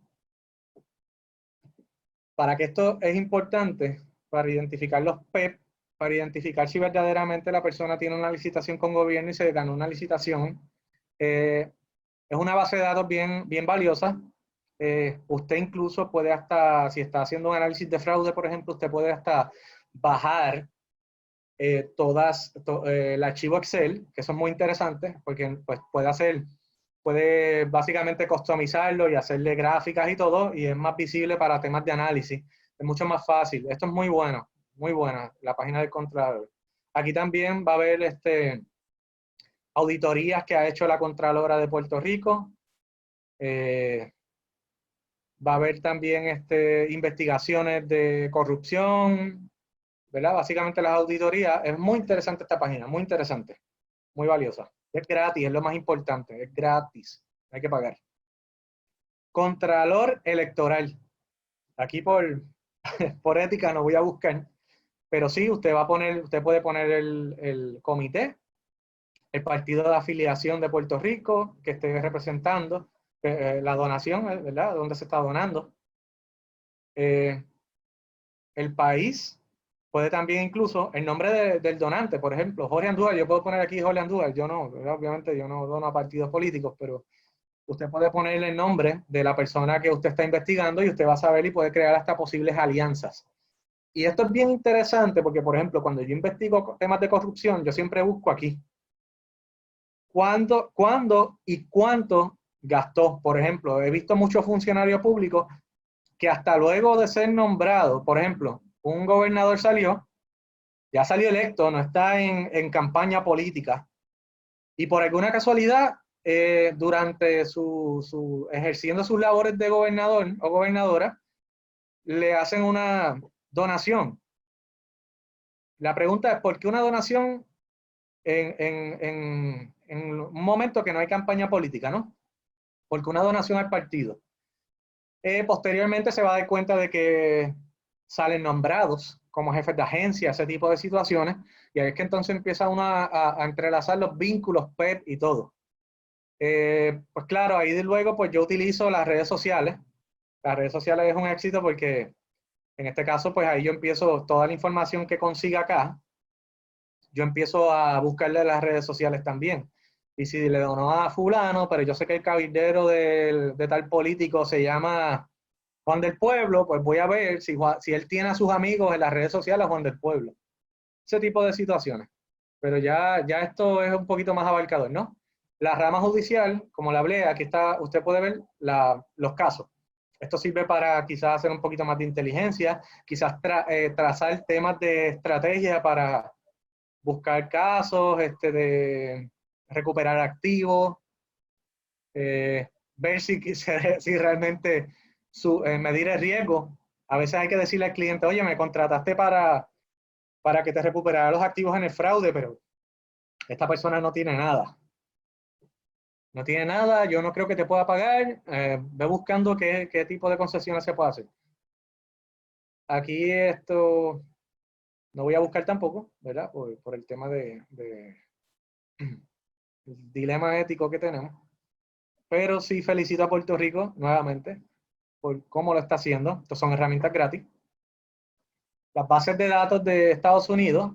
Para que esto es importante, para identificar los PEP, para identificar si verdaderamente la persona tiene una licitación con gobierno y se ganó una licitación, es una base de datos bien valiosa. Usted incluso puede hasta, si está haciendo un análisis de fraude, por ejemplo, usted puede hasta bajar el archivo Excel, que son muy interesantes, porque pues, puede básicamente customizarlo y hacerle gráficas y todo, y es más visible para temas de análisis. Es mucho más fácil. Esto es muy buena, la página del Contralor. Aquí también va a haber auditorías que ha hecho la Contralora de Puerto Rico. Va a haber también investigaciones de corrupción, ¿verdad? Básicamente las auditorías. Es muy interesante esta página, muy interesante, muy valiosa. Es gratis, es lo más importante, es gratis, no hay que pagar. Contralor electoral. Aquí por ética no voy a buscar, pero sí, usted puede poner el comité, el partido de afiliación de Puerto Rico que esté representando, la donación, ¿verdad? ¿Dónde se está donando? El país, puede también incluso el nombre del donante, por ejemplo, Jorge Andújar. Yo puedo poner aquí Jorge Andújar, yo no, ¿verdad? Obviamente yo no dono a partidos políticos, pero usted puede ponerle el nombre de la persona que usted está investigando y usted va a saber y puede crear hasta posibles alianzas. Y esto es bien interesante porque, por ejemplo, cuando yo investigo temas de corrupción, yo siempre busco aquí cuándo y cuánto gastó. Por ejemplo, he visto muchos funcionarios públicos que hasta luego de ser nombrado, por ejemplo, un gobernador ya salió electo, no está en campaña política, y por alguna casualidad, durante ejerciendo sus labores de gobernador o gobernadora, le hacen una donación. La pregunta es, ¿por qué una donación en un momento que no hay campaña política, ¿no? Porque una donación al partido. Posteriormente se va a dar cuenta de que salen nombrados como jefes de agencia, ese tipo de situaciones, y ahí es que entonces empieza uno a entrelazar los vínculos, PEP y todo. Pues claro, ahí de luego pues yo utilizo las redes sociales. Las redes sociales es un éxito porque en este caso pues ahí yo empiezo toda la información que consiga acá, yo empiezo a buscarle en las redes sociales también. Y si le donó a fulano, pero yo sé que el cabildero de tal político se llama Juan del Pueblo, pues voy a ver si él tiene a sus amigos en las redes sociales Juan del Pueblo. Ese tipo de situaciones. Pero ya esto es un poquito más abarcador, ¿no? La rama judicial, como le hablé, aquí está, usted puede ver los casos. Esto sirve para quizás hacer un poquito más de inteligencia, quizás trazar temas de estrategia para buscar casos, de recuperar activos, ver si realmente medir el riesgo. A veces hay que decirle al cliente, oye, me contrataste para que te recuperara los activos en el fraude, pero esta persona no tiene nada. No tiene nada, yo no creo que te pueda pagar, ve buscando qué tipo de concesiones se puede hacer. Aquí esto no voy a buscar tampoco, ¿verdad? Por el tema de el dilema ético que tenemos. Pero sí felicito a Puerto Rico nuevamente por cómo lo está haciendo. Estas son herramientas gratis. Las bases de datos de Estados Unidos,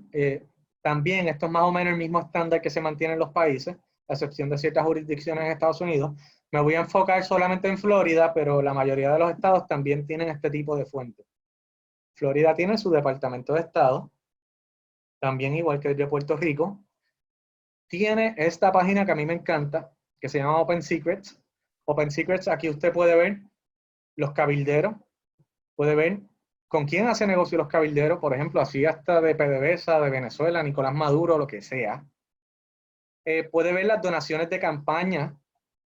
también esto es más o menos el mismo estándar que se mantiene en los países, a excepción de ciertas jurisdicciones en Estados Unidos. Me voy a enfocar solamente en Florida, pero la mayoría de los estados también tienen este tipo de fuentes. Florida tiene su departamento de estado, también igual que el de Puerto Rico. Tiene esta página que a mí me encanta, que se llama Open Secrets. Open Secrets, aquí usted puede ver los cabilderos, puede ver con quién hace negocio los cabilderos, por ejemplo, así hasta de PDVSA, de Venezuela, Nicolás Maduro, lo que sea. Puede ver las donaciones de campaña.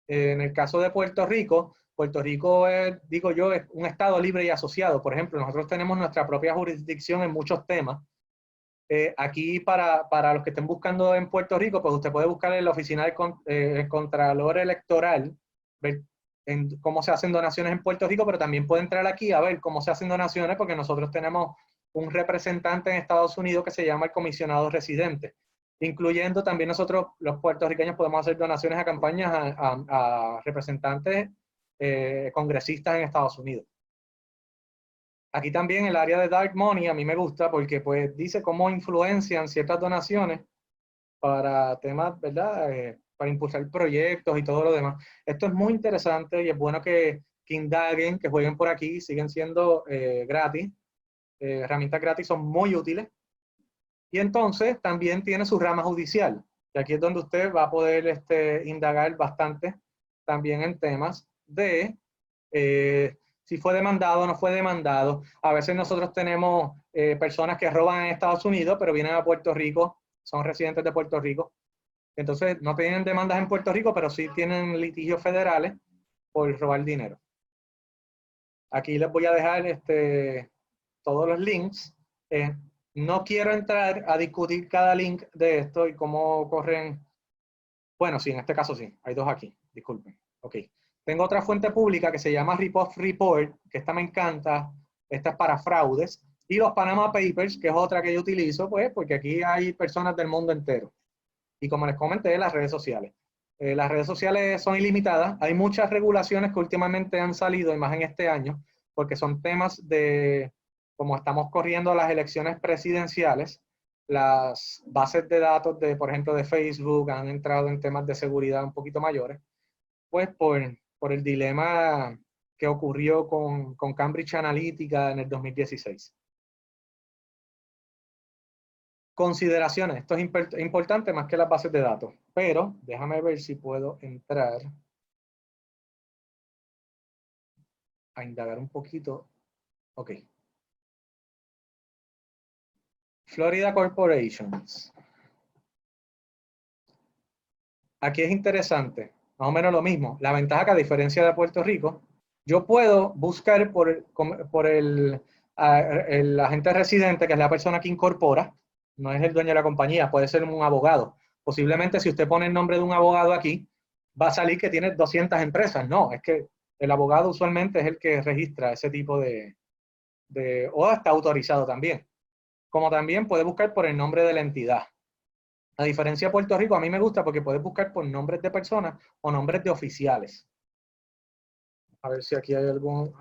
En el caso de Puerto Rico es, digo yo, es un estado libre y asociado. Por ejemplo, nosotros tenemos nuestra propia jurisdicción en muchos temas. Aquí para los que estén buscando en Puerto Rico, pues usted puede buscar en la oficina del Contralor Electoral, ver cómo se hacen donaciones en Puerto Rico, pero también puede entrar aquí a ver cómo se hacen donaciones, porque nosotros tenemos un representante en Estados Unidos que se llama el comisionado residente, incluyendo también nosotros los puertorriqueños podemos hacer donaciones a campañas a representantes congresistas en Estados Unidos. Aquí también el área de Dark Money a mí me gusta porque pues dice cómo influencian ciertas donaciones para temas, ¿verdad? Para impulsar proyectos y todo lo demás. Esto es muy interesante y es bueno que indaguen, que jueguen por aquí, siguen siendo gratis. Herramientas gratis son muy útiles. Y entonces también tiene su rama judicial. Y aquí es donde usted va a poder indagar bastante también en temas de si fue demandado o no fue demandado. A veces nosotros tenemos personas que roban en Estados Unidos, pero vienen a Puerto Rico, son residentes de Puerto Rico. Entonces no tienen demandas en Puerto Rico, pero sí tienen litigios federales por robar dinero. Aquí les voy a dejar todos los links. No quiero entrar a discutir cada link de esto y cómo corren. Bueno, sí, en este caso sí. Hay dos aquí. Disculpen. Ok. Tengo otra fuente pública que se llama Ripoff Report, que esta me encanta. Esta es para fraudes. Y los Panama Papers, que es otra que yo utilizo, pues, porque aquí hay personas del mundo entero. Y como les comenté, las redes sociales. Las redes sociales son ilimitadas. Hay muchas regulaciones que últimamente han salido, y más en este año, porque son temas de, como estamos corriendo las elecciones presidenciales, las bases de datos de, por ejemplo, de Facebook han entrado en temas de seguridad un poquito mayores, pues por el dilema que ocurrió con Cambridge Analytica en el 2016. Consideraciones, esto es importante más que las bases de datos, pero déjame ver si puedo entrar. a indagar un poquito. Ok. Florida Corporations. Aquí es interesante, más o menos lo mismo. La ventaja que a diferencia de Puerto Rico, yo puedo buscar por el agente residente, que es la persona que incorpora, no es el dueño de la compañía, puede ser un abogado. Posiblemente si usted pone el nombre de un abogado aquí, va a salir que tiene 200 empresas. No, es que el abogado usualmente es el que registra ese tipo o está autorizado también. Como también puede buscar por el nombre de la entidad. A diferencia de Puerto Rico, a mí me gusta porque puedes buscar por nombres de personas o nombres de oficiales. A ver si aquí hay algún...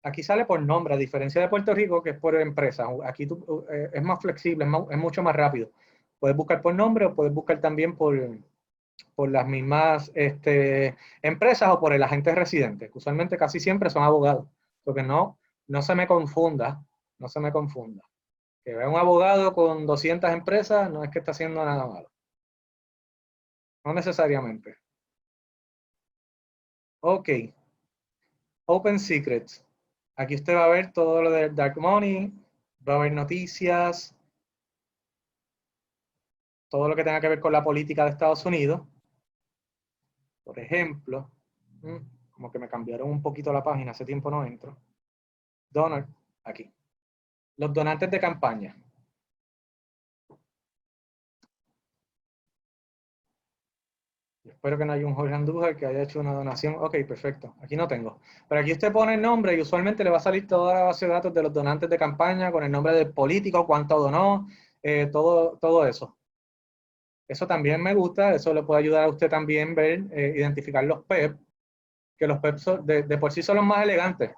Aquí sale por nombre, a diferencia de Puerto Rico, que es por empresa. Aquí es más flexible, es mucho más rápido. Puedes buscar por nombre o puedes buscar también por las mismas empresas o por el agente residente, que usualmente casi siempre son abogados. Porque no se me confunda, no se me confunda. Que vea un abogado con 200 empresas no es que está haciendo nada malo. No necesariamente. Ok. Open Secrets. Aquí usted va a ver todo lo de Dark Money, va a ver noticias, todo lo que tenga que ver con la política de Estados Unidos. Por ejemplo, como que me cambiaron un poquito la página, hace tiempo no entro. Donor, aquí. Los donantes de campaña. Espero que no haya un Jorge Andújar que haya hecho una donación. Ok, perfecto. Aquí no tengo. Pero aquí usted pone el nombre y usualmente le va a salir toda la base de datos de los donantes de campaña con el nombre del político, cuánto donó, todo eso. Eso también me gusta, eso le puede ayudar a usted también ver, identificar los PEP, que los PEP de por sí son los más elegantes,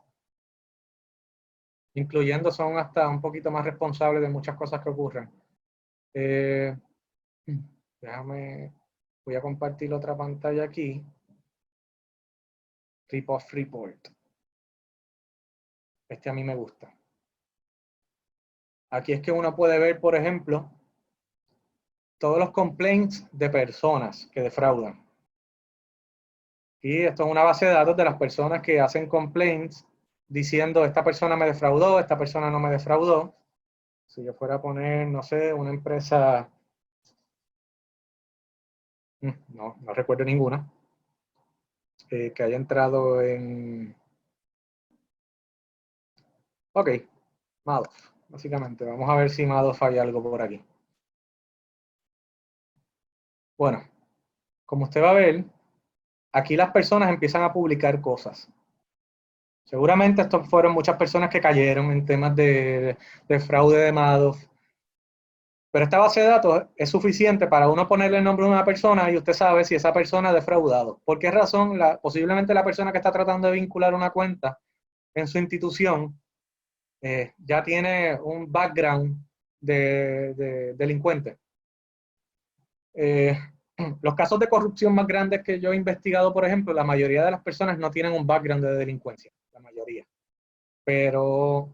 incluyendo son hasta un poquito más responsables de muchas cosas que ocurren. Voy a compartir otra pantalla aquí. Tip-off report. Este a mí me gusta. Aquí es que uno puede ver, por ejemplo, todos los complaints de personas que defraudan. Y esto es una base de datos de las personas que hacen complaints diciendo esta persona me defraudó, esta persona no me defraudó. Si yo fuera a poner, no sé, una empresa, no recuerdo ninguna, que haya entrado en... Ok, Madoff, básicamente. Vamos a ver si Madoff hay algo por aquí. Bueno, como usted va a ver, aquí las personas empiezan a publicar cosas. Seguramente estos fueron muchas personas que cayeron en temas de fraude de Madoff. Pero esta base de datos es suficiente para uno ponerle el nombre de una persona y usted sabe si esa persona ha defraudado. ¿Por qué razón? Posiblemente la persona que está tratando de vincular una cuenta en su institución ya tiene un background de delincuente. Los casos de corrupción más grandes que yo he investigado, por ejemplo, la mayoría de las personas no tienen un background de delincuencia, la mayoría. Pero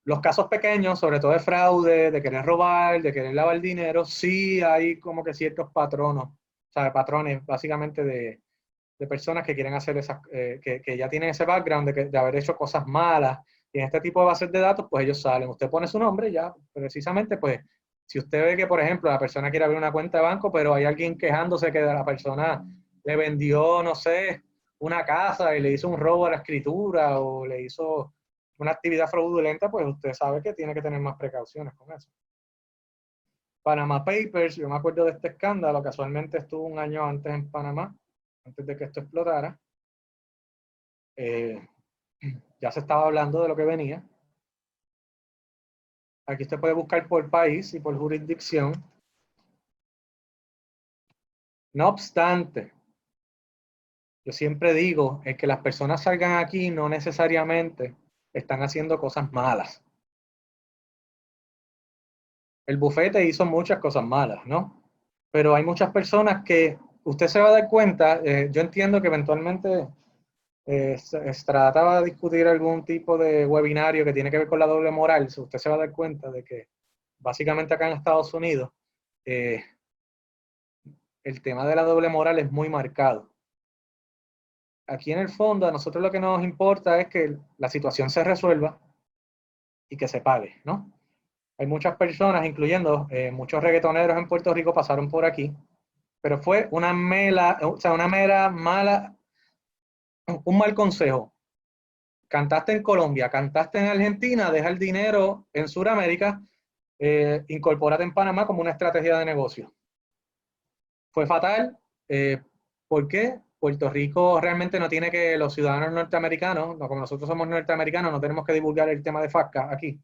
los casos pequeños, sobre todo de fraude, de querer robar, de querer lavar dinero, sí hay como que ciertos patrones básicamente de personas que quieren hacer esas, que ya tienen ese background de haber hecho cosas malas. Y en este tipo de bases de datos, pues ellos salen. Usted pone su nombre y ya, precisamente, pues, si usted ve que, por ejemplo, la persona quiere abrir una cuenta de banco, pero hay alguien quejándose que la persona le vendió, no sé, una casa y le hizo un robo a la escritura o le hizo una actividad fraudulenta, pues usted sabe que tiene que tener más precauciones con eso. Panama Papers, yo me acuerdo de este escándalo, casualmente estuvo un año antes en Panamá, antes de que esto explotara. Ya se estaba hablando de lo que venía. Aquí usted puede buscar por país y por jurisdicción. No obstante, yo siempre digo, es que las personas salgan aquí no necesariamente están haciendo cosas malas. El bufete hizo muchas cosas malas, ¿no? Pero hay muchas personas que usted se va a dar cuenta, yo entiendo que eventualmente se trataba de discutir algún tipo de webinario que tiene que ver con la doble moral, usted se va a dar cuenta de que básicamente acá en Estados Unidos, el tema de la doble moral es muy marcado. Aquí en el fondo a nosotros lo que nos importa es que la situación se resuelva y que se pague, ¿no? Hay muchas personas, incluyendo muchos reggaetoneros en Puerto Rico, pasaron por aquí, pero fue una mera mala, un mal consejo. Cantaste en Colombia, cantaste en Argentina, deja el dinero en Sudamérica, incorpórate en Panamá como una estrategia de negocio. Fue fatal. ¿Por qué? Puerto Rico realmente no tiene que, los ciudadanos norteamericanos, no, como nosotros somos norteamericanos, no tenemos que divulgar el tema de FATCA aquí.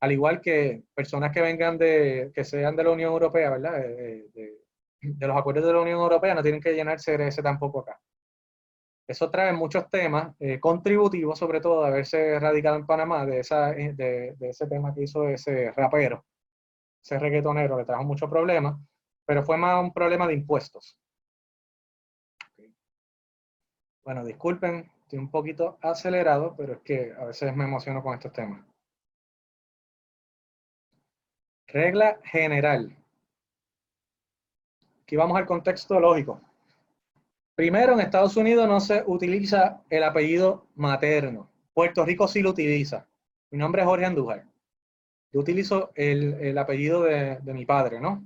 Al igual que personas que vengan que sean de la Unión Europea, ¿verdad? De los acuerdos de la Unión Europea, no tienen que llenarse de ese tampoco acá. Eso trae muchos temas contributivos, sobre todo de haberse radicado en Panamá, de ese tema que hizo ese rapero, ese reggaetonero, le trajo muchos problemas, pero fue más un problema de impuestos. Bueno, disculpen, estoy un poquito acelerado, pero es que a veces me emociono con estos temas. Regla general. Aquí vamos al contexto lógico. Primero, en Estados Unidos no se utiliza el apellido materno. Puerto Rico sí lo utiliza. Mi nombre es Jorge Andújar. Yo utilizo el apellido de mi padre, ¿no?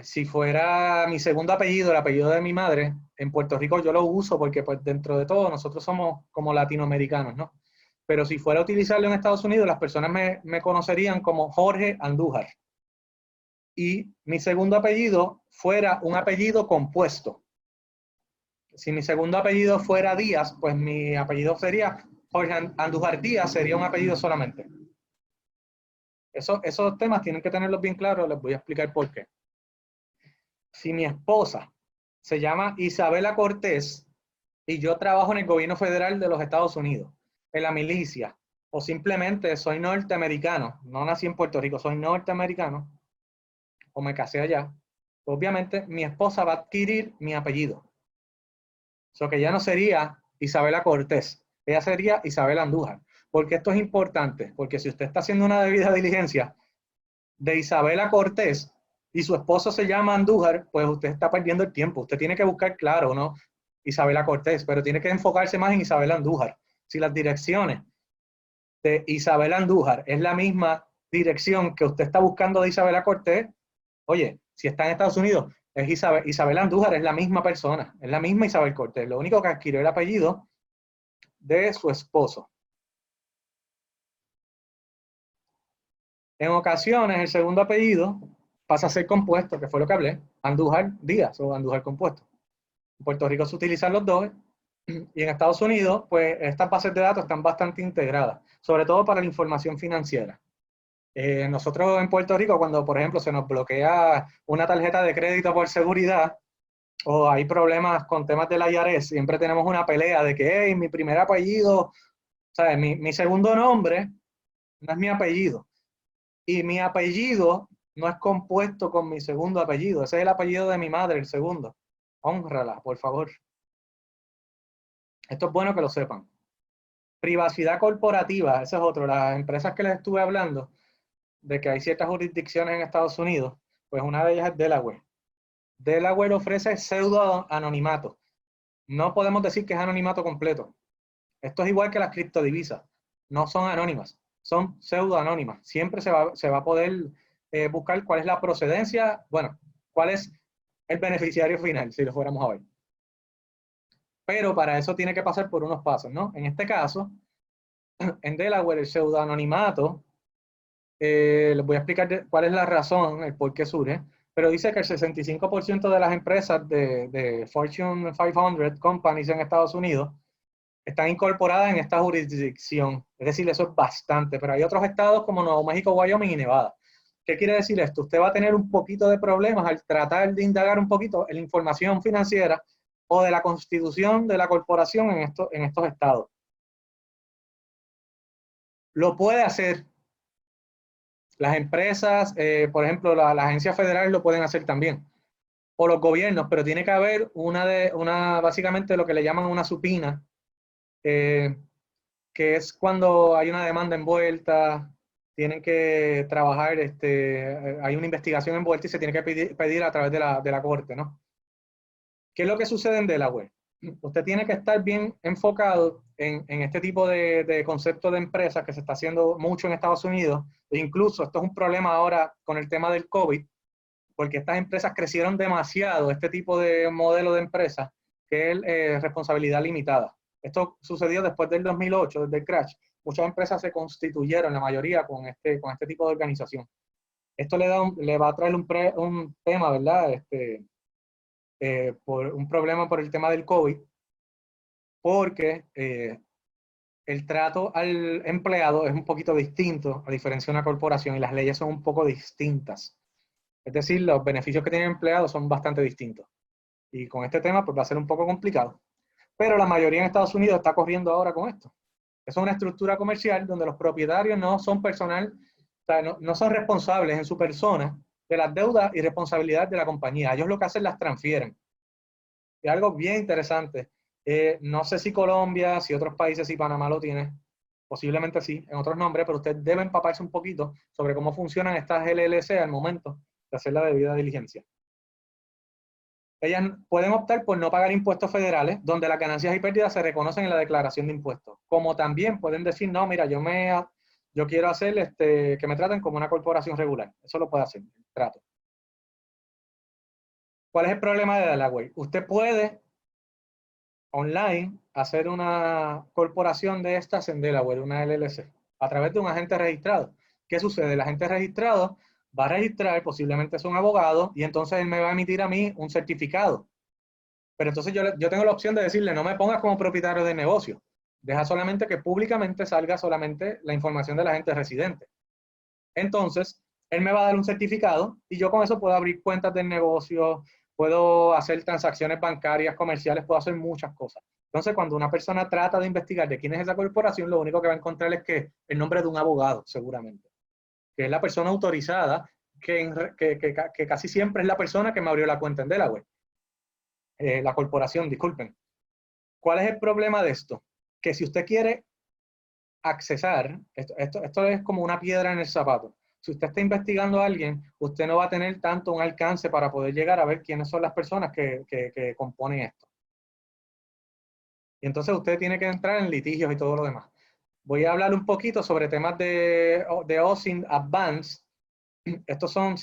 Si fuera mi segundo apellido, el apellido de mi madre, en Puerto Rico yo lo uso porque pues dentro de todo nosotros somos como latinoamericanos, ¿no? Pero si fuera a utilizarlo en Estados Unidos, las personas me conocerían como Jorge Andújar. Y mi segundo apellido fuera un apellido compuesto. Si mi segundo apellido fuera Díaz, pues mi apellido sería Jorge Andújar Díaz, sería un apellido solamente. Esos temas tienen que tenerlos bien claros, les voy a explicar por qué. Si mi esposa se llama Isabela Cortés y yo trabajo en el gobierno federal de los Estados Unidos, en la milicia, o simplemente soy norteamericano, no nací en Puerto Rico, soy norteamericano, o me casé allá, obviamente mi esposa va a adquirir mi apellido. O sea que ya no sería Isabela Cortés, ella sería Isabela Andújar. Porque esto es importante, porque si usted está haciendo una debida diligencia de Isabela Cortés y su esposo se llama Andújar, pues usted está perdiendo el tiempo. Usted tiene que buscar, claro, ¿no? Isabela Cortés, pero tiene que enfocarse más en Isabela Andújar. Si las direcciones de Isabela Andújar es la misma dirección que usted está buscando de Isabela Cortés, oye, si está en Estados Unidos, es Isabel Andújar, es la misma persona, es la misma Isabel Cortés, lo único que adquirió el apellido de su esposo. En ocasiones, el segundo apellido pasa a ser compuesto, que fue lo que hablé, Andújar Díaz o Andújar compuesto. En Puerto Rico se utilizan los dos y en Estados Unidos, pues estas bases de datos están bastante integradas, sobre todo para la información financiera. Nosotros en Puerto Rico, cuando por ejemplo se nos bloquea una tarjeta de crédito por seguridad o hay problemas con temas del IRS, siempre tenemos una pelea de que hey, mi primer apellido, ¿sabes? Mi segundo nombre no es mi apellido. Y mi apellido no es compuesto con mi segundo apellido. Ese es el apellido de mi madre, el segundo. Hónrala, por favor. Esto es bueno que lo sepan. Privacidad corporativa, ese es otro. Las empresas que les estuve hablando, de que hay ciertas jurisdicciones en Estados Unidos, pues una de ellas es Delaware. Delaware ofrece pseudo anonimato. No podemos decir que es anonimato completo. Esto es igual que las criptodivisas. No son anónimas, son pseudo anónimas. Siempre se va a poder buscar cuál es la procedencia, bueno, cuál es el beneficiario final, si lo fuéramos a ver. Pero para eso tiene que pasar por unos pasos, ¿no? En este caso, en Delaware, el pseudo anonimato, les voy a explicar cuál es la razón, el por qué surge, pero dice que el 65% de las empresas de Fortune 500 companies en Estados Unidos están incorporadas en esta jurisdicción. Es decir, eso es bastante, pero hay otros estados como Nuevo México, Wyoming y Nevada. ¿Qué quiere decir esto? Usted va a tener un poquito de problemas al tratar de indagar un poquito en la información financiera o de la constitución de la corporación en estos estados. Lo puede hacer. Las empresas, por ejemplo, las agencias federales lo pueden hacer también. O los gobiernos, pero tiene que haber básicamente lo que le llaman una supina, que es cuando hay una demanda envuelta, tienen que trabajar, hay una investigación envuelta y se tiene que pedir a través de la corte, ¿no? ¿Qué es lo que sucede en Delaware? Usted tiene que estar bien enfocado en este tipo de concepto de empresas que se está haciendo mucho en Estados Unidos. E incluso esto es un problema ahora con el tema del COVID, porque estas empresas crecieron demasiado, este tipo de modelo de empresa, que es responsabilidad limitada. Esto sucedió después del 2008, desde el crash. Muchas empresas se constituyeron, la mayoría, con este tipo de organización. Esto le va a traer un tema, ¿verdad? Por un problema por el tema del COVID, porque el trato al empleado es un poquito distinto, a diferencia de una corporación, y las leyes son un poco distintas. Es decir, los beneficios que tiene el empleado son bastante distintos. Y con este tema, pues va a ser un poco complicado. Pero la mayoría en Estados Unidos está corriendo ahora con esto. Es una estructura comercial donde los propietarios no son personal, o sea, no son responsables en su persona de las deudas y responsabilidades de la compañía. Ellos lo que hacen las transfieren. Es algo bien interesante. No sé si Colombia, si otros países, si Panamá lo tiene, posiblemente sí, en otros nombres, pero usted debe empaparse un poquito sobre cómo funcionan estas LLC al momento de hacer la debida diligencia. Ellas pueden optar por no pagar impuestos federales, donde las ganancias y pérdidas se reconocen en la declaración de impuestos. Como también pueden decir, no, mira, yo quiero hacer que me traten como una corporación regular. Eso lo puede hacer, el trato. ¿Cuál es el problema de Delaware? Usted puede online hacer una corporación de estas en Delaware, una LLC, a través de un agente registrado. ¿Qué sucede? El agente registrado va a registrar, posiblemente es un abogado, y entonces él me va a emitir a mí un certificado. Pero entonces yo tengo la opción de decirle, no me pongas como propietario de negocio. Deja solamente que públicamente salga solamente la información del agente residente. Entonces, él me va a dar un certificado y yo con eso puedo abrir cuentas del negocio, puedo hacer transacciones bancarias, comerciales, puedo hacer muchas cosas. Entonces, cuando una persona trata de investigar de quién es esa corporación, lo único que va a encontrar es que el nombre de un abogado, seguramente, que es la persona autorizada, que casi siempre es la persona que me abrió la cuenta en Delaware. La corporación, disculpen. ¿Cuál es el problema de esto? Que si usted quiere accesar, esto es como una piedra en el zapato. Si usted está investigando a alguien, usted no va a tener tanto un alcance para poder llegar a ver quiénes son las personas que componen esto. Y entonces usted tiene que entrar en litigios y todo lo demás. Voy a hablar un poquito sobre temas de OSINT Advanced. Estos son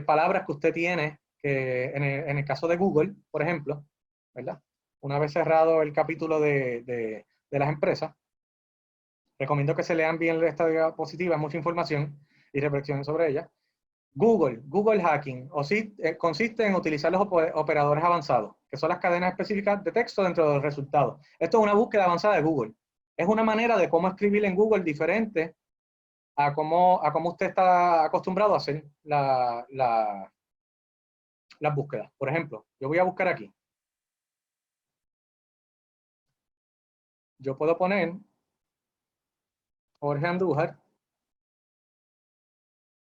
palabras que usted tiene que en el caso de Google, por ejemplo, ¿verdad? Una vez cerrado el capítulo de las empresas, recomiendo que se lean bien esta diapositiva, mucha información y reflexionen sobre ella. Google Hacking consiste en utilizar los operadores avanzados, que son las cadenas específicas de texto dentro de los resultados. Esto es una búsqueda avanzada de Google. Es una manera de cómo escribir en Google diferente a cómo usted está acostumbrado a hacer las búsquedas. Por ejemplo, yo voy a buscar aquí. Yo puedo poner Jorge Andújar,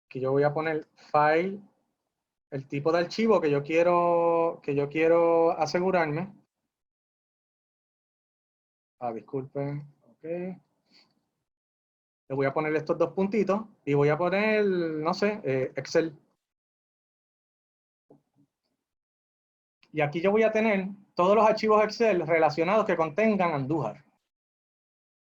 que yo voy a poner file, el tipo de archivo que yo quiero asegurarme. Disculpen, ok. Le voy a poner estos dos puntitos y voy a poner, no sé, Excel. Y aquí yo voy a tener todos los archivos Excel relacionados que contengan Andújar.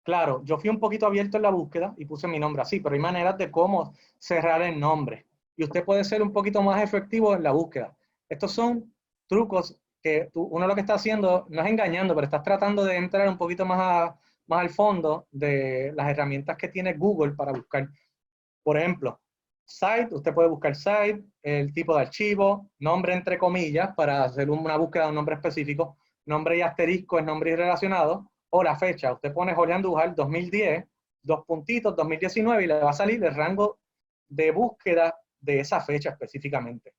Claro, yo fui un poquito abierto en la búsqueda y puse mi nombre así, pero hay maneras de cómo cerrar el nombre. Y usted puede ser un poquito más efectivo en la búsqueda. Estos son trucos que uno lo que está haciendo, no es engañando, pero estás tratando de entrar un poquito más al fondo de las herramientas que tiene Google para buscar. Por ejemplo, site, usted puede buscar site, el tipo de archivo, nombre entre comillas, para hacer una búsqueda de un nombre específico, nombre y asterisco es nombre y relacionado, o la fecha. Usted pone Jorge Andújar 2010, dos puntitos, 2019, y le va a salir el rango de búsqueda de esa fecha específicamente.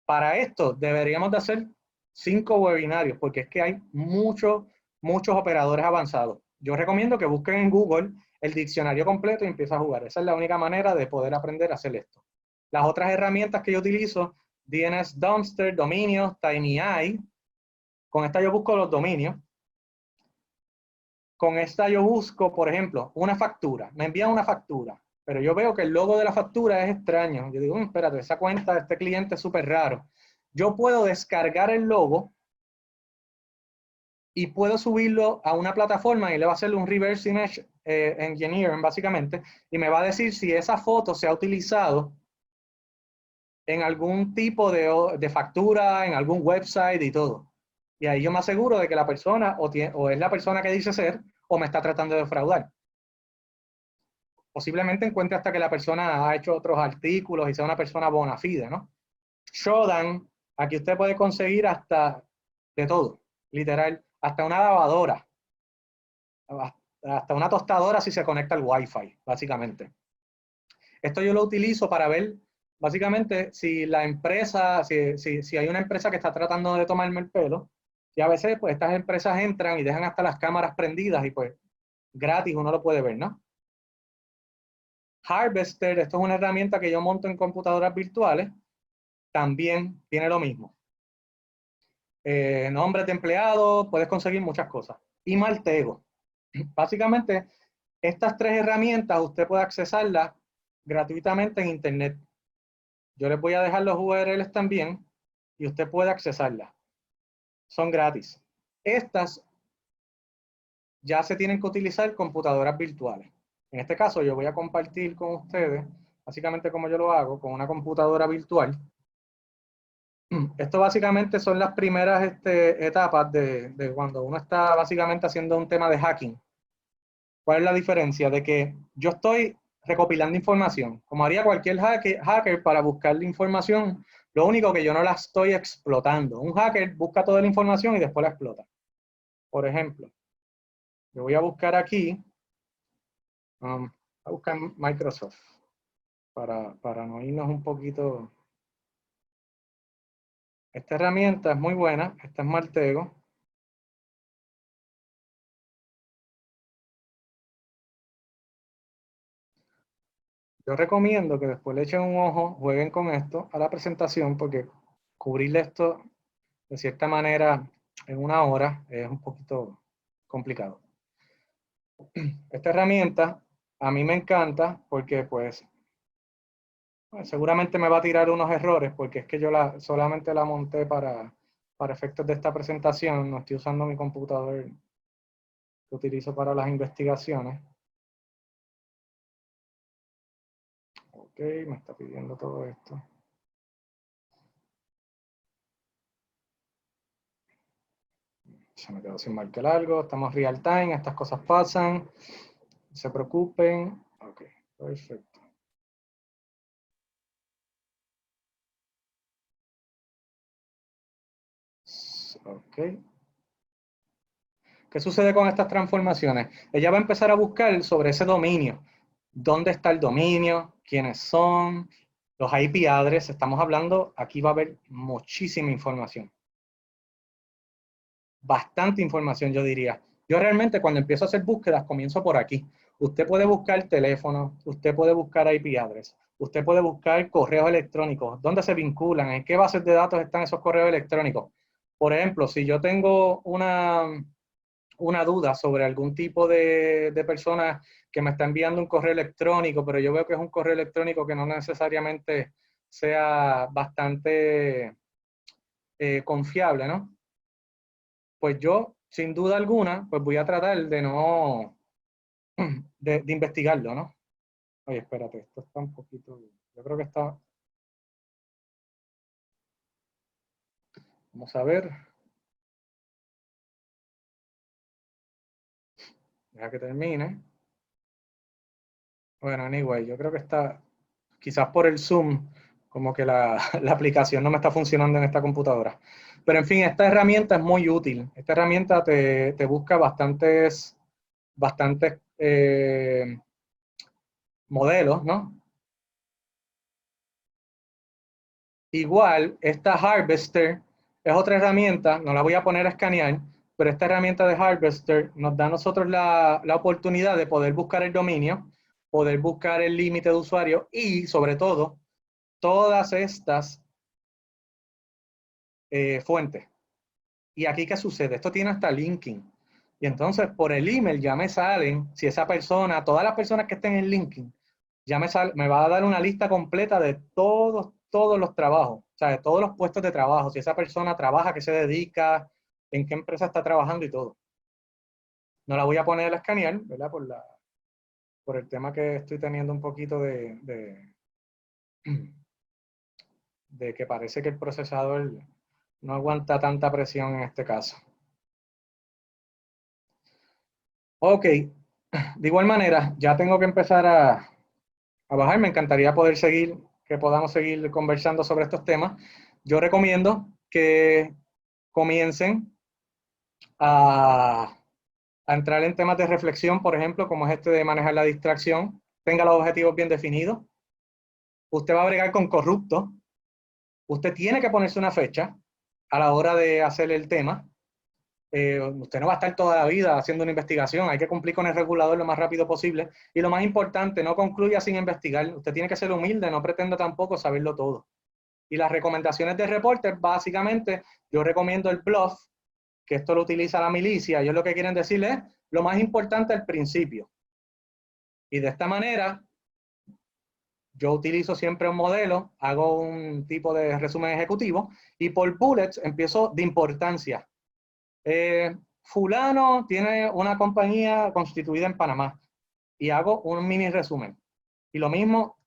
Para esto deberíamos de hacer 5 webinarios, porque es que hay muchos operadores avanzados. Yo recomiendo que busquen en Google el diccionario completo y empiecen a jugar. Esa es la única manera de poder aprender a hacer esto. Las otras herramientas que yo utilizo, DNS Dumpster, dominios, TinyEye. Con esta yo busco los dominios. Con esta yo busco, por ejemplo, una factura. Me envían una factura. pero yo veo que el logo de la factura es extraño. Yo digo, espérate, esa cuenta de este cliente es súper raro. Yo puedo descargar el logo y puedo subirlo a una plataforma y le va a hacer un reverse image engineering, básicamente, y me va a decir si esa foto se ha utilizado en algún tipo de factura, en algún website y todo. Y ahí yo me aseguro de que la persona o es la persona que dice ser o me está tratando de defraudar. Posiblemente encuentre hasta que la persona ha hecho otros artículos y sea una persona bona fide, ¿no? Shodan, aquí usted puede conseguir hasta de todo, literal, hasta una lavadora, hasta una tostadora si se conecta al Wi-Fi, básicamente. Esto yo lo utilizo para ver, básicamente, si la empresa, si hay una empresa que está tratando de tomarme el pelo, y a veces pues estas empresas entran y dejan hasta las cámaras prendidas y pues gratis uno lo puede ver, ¿no? Harvester, esto es una herramienta que yo monto en computadoras virtuales, también tiene lo mismo. Nombres de empleados, puedes conseguir muchas cosas. Y Maltego. Básicamente, estas tres herramientas usted puede accesarlas gratuitamente en Internet. Yo les voy a dejar los URLs también y usted puede accesarlas. Son gratis. Estas ya se tienen que utilizar computadoras virtuales. En este caso, yo voy a compartir con ustedes, básicamente como yo lo hago, con una computadora virtual. Esto básicamente son las primeras etapas de cuando uno está básicamente haciendo un tema de hacking. ¿Cuál es la diferencia? De que yo estoy recopilando información, como haría cualquier hacker para buscar la información, lo único que yo no la estoy explotando. Un hacker busca toda la información y después la explota. Por ejemplo, yo voy a buscar aquí, voy a buscar Microsoft, para no irnos un poquito. Esta herramienta es muy buena, esta es Maltego. Yo recomiendo que después le echen un ojo, jueguen con esto a la presentación, porque cubrir esto de cierta manera en una hora es un poquito complicado. Esta herramienta a mí me encanta porque pues seguramente me va a tirar unos errores porque es que yo solamente la monté para efectos de esta presentación, no estoy usando mi computador que utilizo para las investigaciones. Ok, me está pidiendo todo esto. Se me quedó sin marcar algo, estamos real time, estas cosas pasan, no se preocupen. Ok, perfecto. Ok. ¿Qué sucede con estas transformaciones? Ella va a empezar a buscar sobre ese dominio. ¿Dónde está el dominio? ¿Quiénes son? Los IP address. Estamos hablando, aquí va a haber muchísima información. Bastante información, yo diría. Yo realmente cuando empiezo a hacer búsquedas, comienzo por aquí. Usted puede buscar teléfono, usted puede buscar IP address, usted puede buscar correos electrónicos, dónde se vinculan, en qué bases de datos están esos correos electrónicos. Por ejemplo, si yo tengo una duda sobre algún tipo de persona que me está enviando un correo electrónico, pero yo veo que es un correo electrónico que no necesariamente sea bastante confiable, ¿no? Pues yo, sin duda alguna, pues voy a tratar de no, de investigarlo, ¿no? Oye, espérate, esto está un poquito, yo creo que está, vamos a ver. Deja que termine. Bueno, anyway, yo creo que está, quizás por el Zoom, como que la aplicación no me está funcionando en esta computadora. Pero en fin, esta herramienta es muy útil. Esta herramienta te busca bastantes modelos, ¿no? Igual, esta Harvester es otra herramienta, no la voy a poner a escanear, pero esta herramienta de Harvester nos da a nosotros la oportunidad de poder buscar el dominio, poder buscar el límite de usuario y, sobre todo, todas estas fuentes. Y aquí, ¿qué sucede? Esto tiene hasta linking. Y entonces, por el email ya me salen, si esa persona, todas las personas que estén en linking, ya me va a dar una lista completa de todos los trabajos, o sea, de todos los puestos de trabajo, si esa persona trabaja, qué se dedica, en qué empresa está trabajando y todo. No la voy a poner a escanear, ¿verdad? Por el tema que estoy teniendo un poquito de que parece que el procesador no aguanta tanta presión en este caso. Ok, de igual manera, ya tengo que empezar a bajar. Me encantaría poder seguir, que podamos seguir conversando sobre estos temas. Yo recomiendo que comiencen a entrar en temas de reflexión, por ejemplo, como es este de manejar la distracción. Tenga los objetivos bien definidos. Usted va a bregar con corruptos. Usted tiene que ponerse una fecha a la hora de hacer el tema. Usted no va a estar toda la vida haciendo una investigación, hay que cumplir con el regulador lo más rápido posible. Y lo más importante, no concluya sin investigar. Usted tiene que ser humilde, no pretenda tampoco saberlo todo. Y las recomendaciones de reporter, básicamente, yo recomiendo el bluff, que esto lo utiliza la milicia. Ellos lo que quieren decirle es lo más importante al principio. Y de esta manera, yo utilizo siempre un modelo, hago un tipo de resumen ejecutivo y por bullets empiezo de importancia. Fulano tiene una compañía constituida en Panamá y hago un mini resumen. Y lo mismo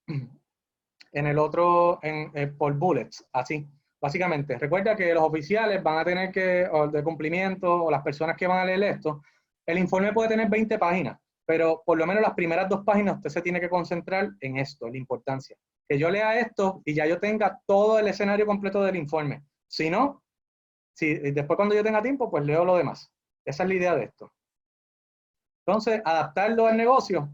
en el otro, por bullets, así. Básicamente, recuerda que los oficiales van a tener que, o de cumplimiento, o las personas que van a leer esto, el informe puede tener 20 páginas, pero por lo menos las primeras 2 páginas usted se tiene que concentrar en esto, en la importancia. Que yo lea esto y ya yo tenga todo el escenario completo del informe. Si no, después cuando yo tenga tiempo, pues leo lo demás. Esa es la idea de esto. Entonces, adaptarlo al negocio.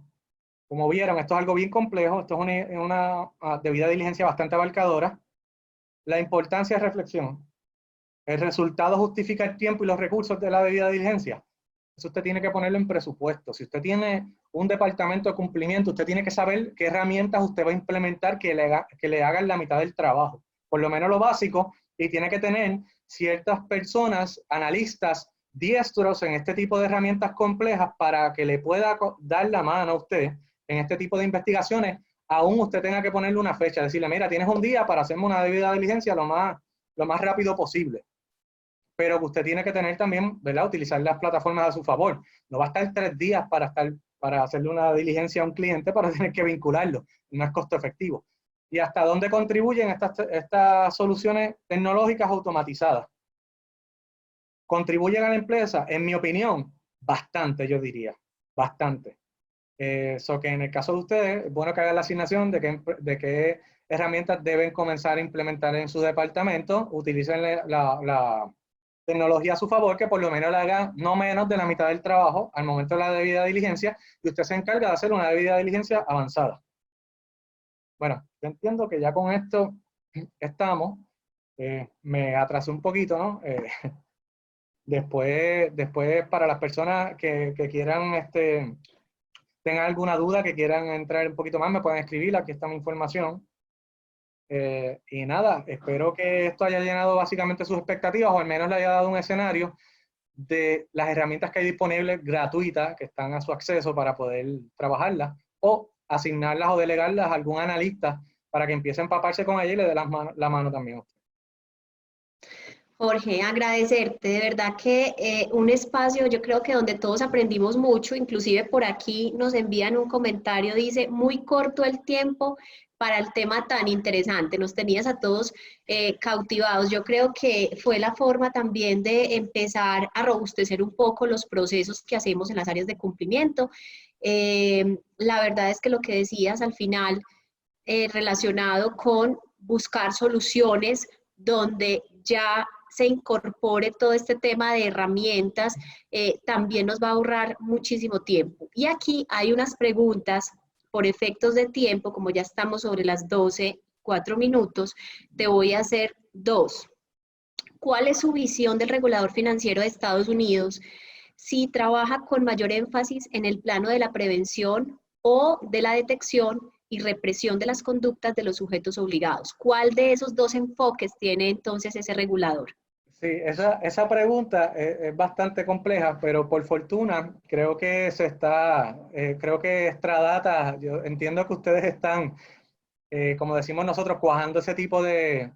Como vieron, esto es algo bien complejo, esto es una debida diligencia bastante abarcadora. La importancia de reflexión. El resultado justifica el tiempo y los recursos de la debida diligencia. Eso usted tiene que ponerlo en presupuesto. Si usted tiene un departamento de cumplimiento, usted tiene que saber qué herramientas usted va a implementar que le hagan la mitad del trabajo. Por lo menos lo básico, y tiene que tener ciertas personas, analistas, diestros en este tipo de herramientas complejas para que le pueda dar la mano a usted en este tipo de investigaciones, aún usted tenga que ponerle una fecha, decirle, mira, tienes un día para hacerme una debida diligencia lo más rápido posible. Pero usted tiene que tener también, ¿verdad?, utilizar las plataformas a su favor. No va a estar 3 días para hacerle una diligencia a un cliente para tener que vincularlo. No es costo efectivo. ¿Y hasta dónde contribuyen estas soluciones tecnológicas automatizadas? ¿Contribuyen a la empresa? En mi opinión, bastante, yo diría. Bastante. So que en el caso de ustedes, es bueno que hagan la asignación de qué herramientas deben comenzar a implementar en su departamento. Utilicen la tecnología a su favor, que por lo menos le haga no menos de la mitad del trabajo al momento de la debida diligencia, y usted se encarga de hacer una debida diligencia avanzada. Bueno, yo entiendo que ya con esto estamos. Me atrasé un poquito, ¿no? Después, para las personas que quieran, tengan alguna duda, que quieran entrar un poquito más, me pueden escribir, aquí está mi información. Y nada, espero que esto haya llenado básicamente sus expectativas, o al menos le haya dado un escenario de las herramientas que hay disponibles gratuitas, que están a su acceso para poder trabajarlas, o asignarlas o delegarlas a algún analista para que empiece a empaparse con ella y le dé la mano también. Jorge, agradecerte, de verdad que un espacio, yo creo que donde todos aprendimos mucho, inclusive por aquí nos envían un comentario, dice, muy corto el tiempo para el tema tan interesante, nos tenías a todos cautivados. Yo creo que fue la forma también de empezar a robustecer un poco los procesos que hacemos en las áreas de cumplimiento. La verdad es que lo que decías al final, relacionado con buscar soluciones donde ya se incorpore todo este tema de herramientas, también nos va a ahorrar muchísimo tiempo. Y aquí hay unas preguntas por efectos de tiempo, como ya estamos sobre las 12, 4 minutos, te voy a hacer 2. ¿Cuál es su visión del regulador financiero de Estados Unidos si trabaja con mayor énfasis en el plano de la prevención o de la detección y represión de las conductas de los sujetos obligados? ¿Cuál de esos 2 enfoques tiene entonces ese regulador? Sí, esa pregunta es bastante compleja, pero por fortuna creo que creo que Stradata, yo entiendo que ustedes están, como decimos nosotros, cuajando ese tipo de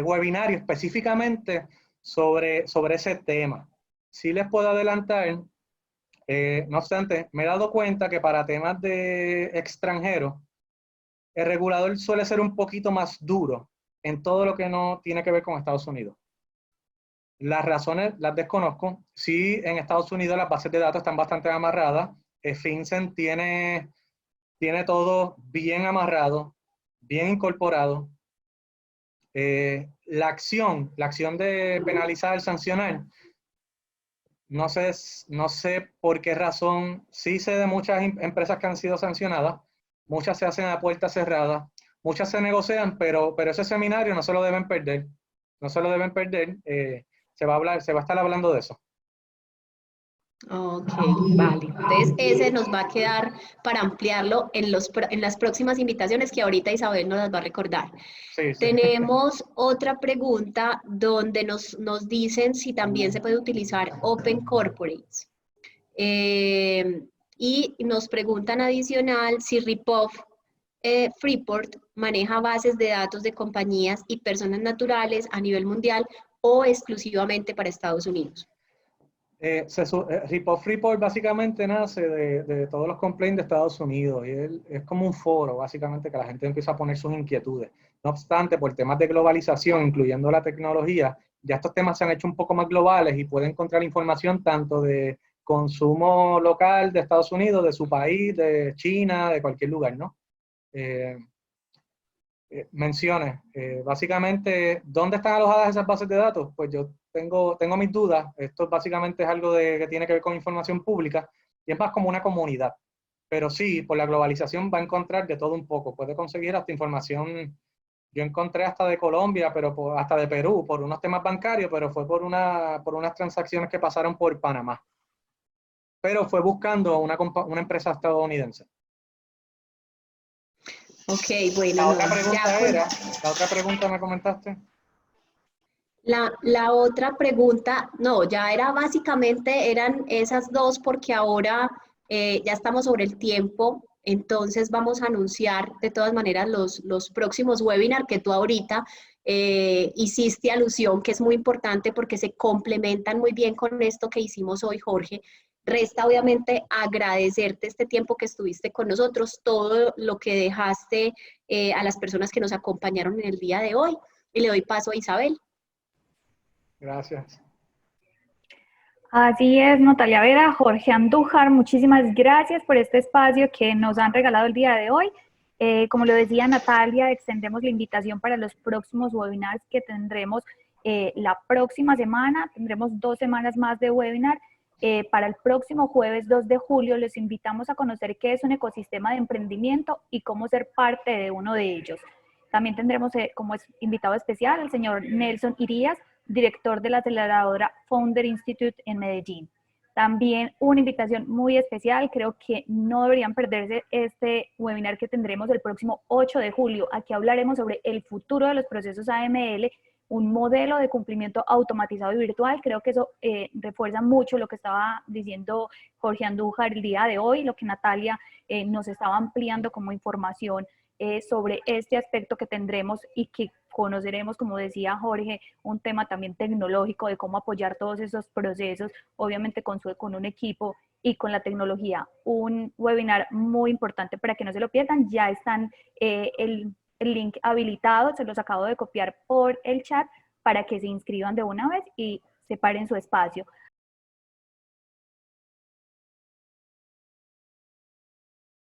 webinario específicamente sobre ese tema. Sí les puedo adelantar, no obstante, me he dado cuenta que para temas de extranjeros, el regulador suele ser un poquito más duro en todo lo que no tiene que ver con Estados Unidos. Las razones las desconozco. Sí, en Estados Unidos las bases de datos están bastante amarradas. FinCEN tiene todo bien amarrado, bien incorporado. La acción de penalizar, sancionar, no sé por qué razón. Sí sé de muchas empresas que han sido sancionadas, muchas se hacen a puerta cerrada, muchas se negocian, pero ese seminario no se lo deben perder. No se lo deben perder. Se va a estar hablando de eso. Ok, vale. Entonces ese nos va a quedar para ampliarlo en las próximas invitaciones que ahorita Isabel nos las va a recordar. Sí, sí. Tenemos otra pregunta donde nos dicen si también se puede utilizar Open Corporates. Y nos preguntan adicional si Ripoff Freeport maneja bases de datos de compañías y personas naturales a nivel mundial o exclusivamente para Estados Unidos. Ripoff Report básicamente nace de todos los complaints de Estados Unidos y es como un foro básicamente que la gente empieza a poner sus inquietudes. No obstante, por temas de globalización, incluyendo la tecnología, ya estos temas se han hecho un poco más globales y pueden encontrar información tanto de consumo local de Estados Unidos, de su país, de China, de cualquier lugar, ¿no? Menciones. Básicamente, ¿dónde están alojadas esas bases de datos? Pues yo tengo mis dudas. Esto básicamente es algo que tiene que ver con información pública y es más como una comunidad. Pero sí, por la globalización va a encontrar de todo un poco. Puede conseguir hasta información. Yo encontré hasta de Colombia, pero hasta de Perú, por unos temas bancarios, pero fue por unas transacciones que pasaron por Panamá. Pero fue buscando una empresa estadounidense. Ok, bueno, La no, otra pregunta ya era, la otra pregunta me comentaste. la otra pregunta, no, ya era básicamente, eran esas dos porque ahora ya estamos sobre el tiempo, entonces vamos a anunciar de todas maneras los próximos webinars que tú ahorita hiciste alusión, que es muy importante porque se complementan muy bien con esto que hicimos hoy, Jorge. Resta obviamente agradecerte este tiempo que estuviste con nosotros, todo lo que dejaste a las personas que nos acompañaron en el día de hoy. Y le doy paso a Isabel. Gracias. Así es, Natalia Vera, Jorge Andújar, muchísimas gracias por este espacio que nos han regalado el día de hoy. Como lo decía Natalia, extendemos la invitación para los próximos webinars que tendremos la próxima semana. Tendremos 2 semanas más de webinar. Para el próximo jueves 2 de julio les invitamos a conocer qué es un ecosistema de emprendimiento y cómo ser parte de uno de ellos. También tendremos como invitado especial al señor Nelson Irías, director de la aceleradora Founder Institute en Medellín. También una invitación muy especial, creo que no deberían perderse este webinar que tendremos el próximo 8 de julio. Aquí hablaremos sobre el futuro de los procesos AML, un modelo de cumplimiento automatizado y virtual. Creo que eso refuerza mucho lo que estaba diciendo Jorge Andújar el día de hoy, lo que Natalia nos estaba ampliando como información sobre este aspecto que tendremos y que conoceremos, como decía Jorge, un tema también tecnológico de cómo apoyar todos esos procesos, obviamente con un equipo y con la tecnología. Un webinar muy importante para que no se lo pierdan. Ya están el link habilitado, se los acabo de copiar por el chat para que se inscriban de una vez y separen su espacio.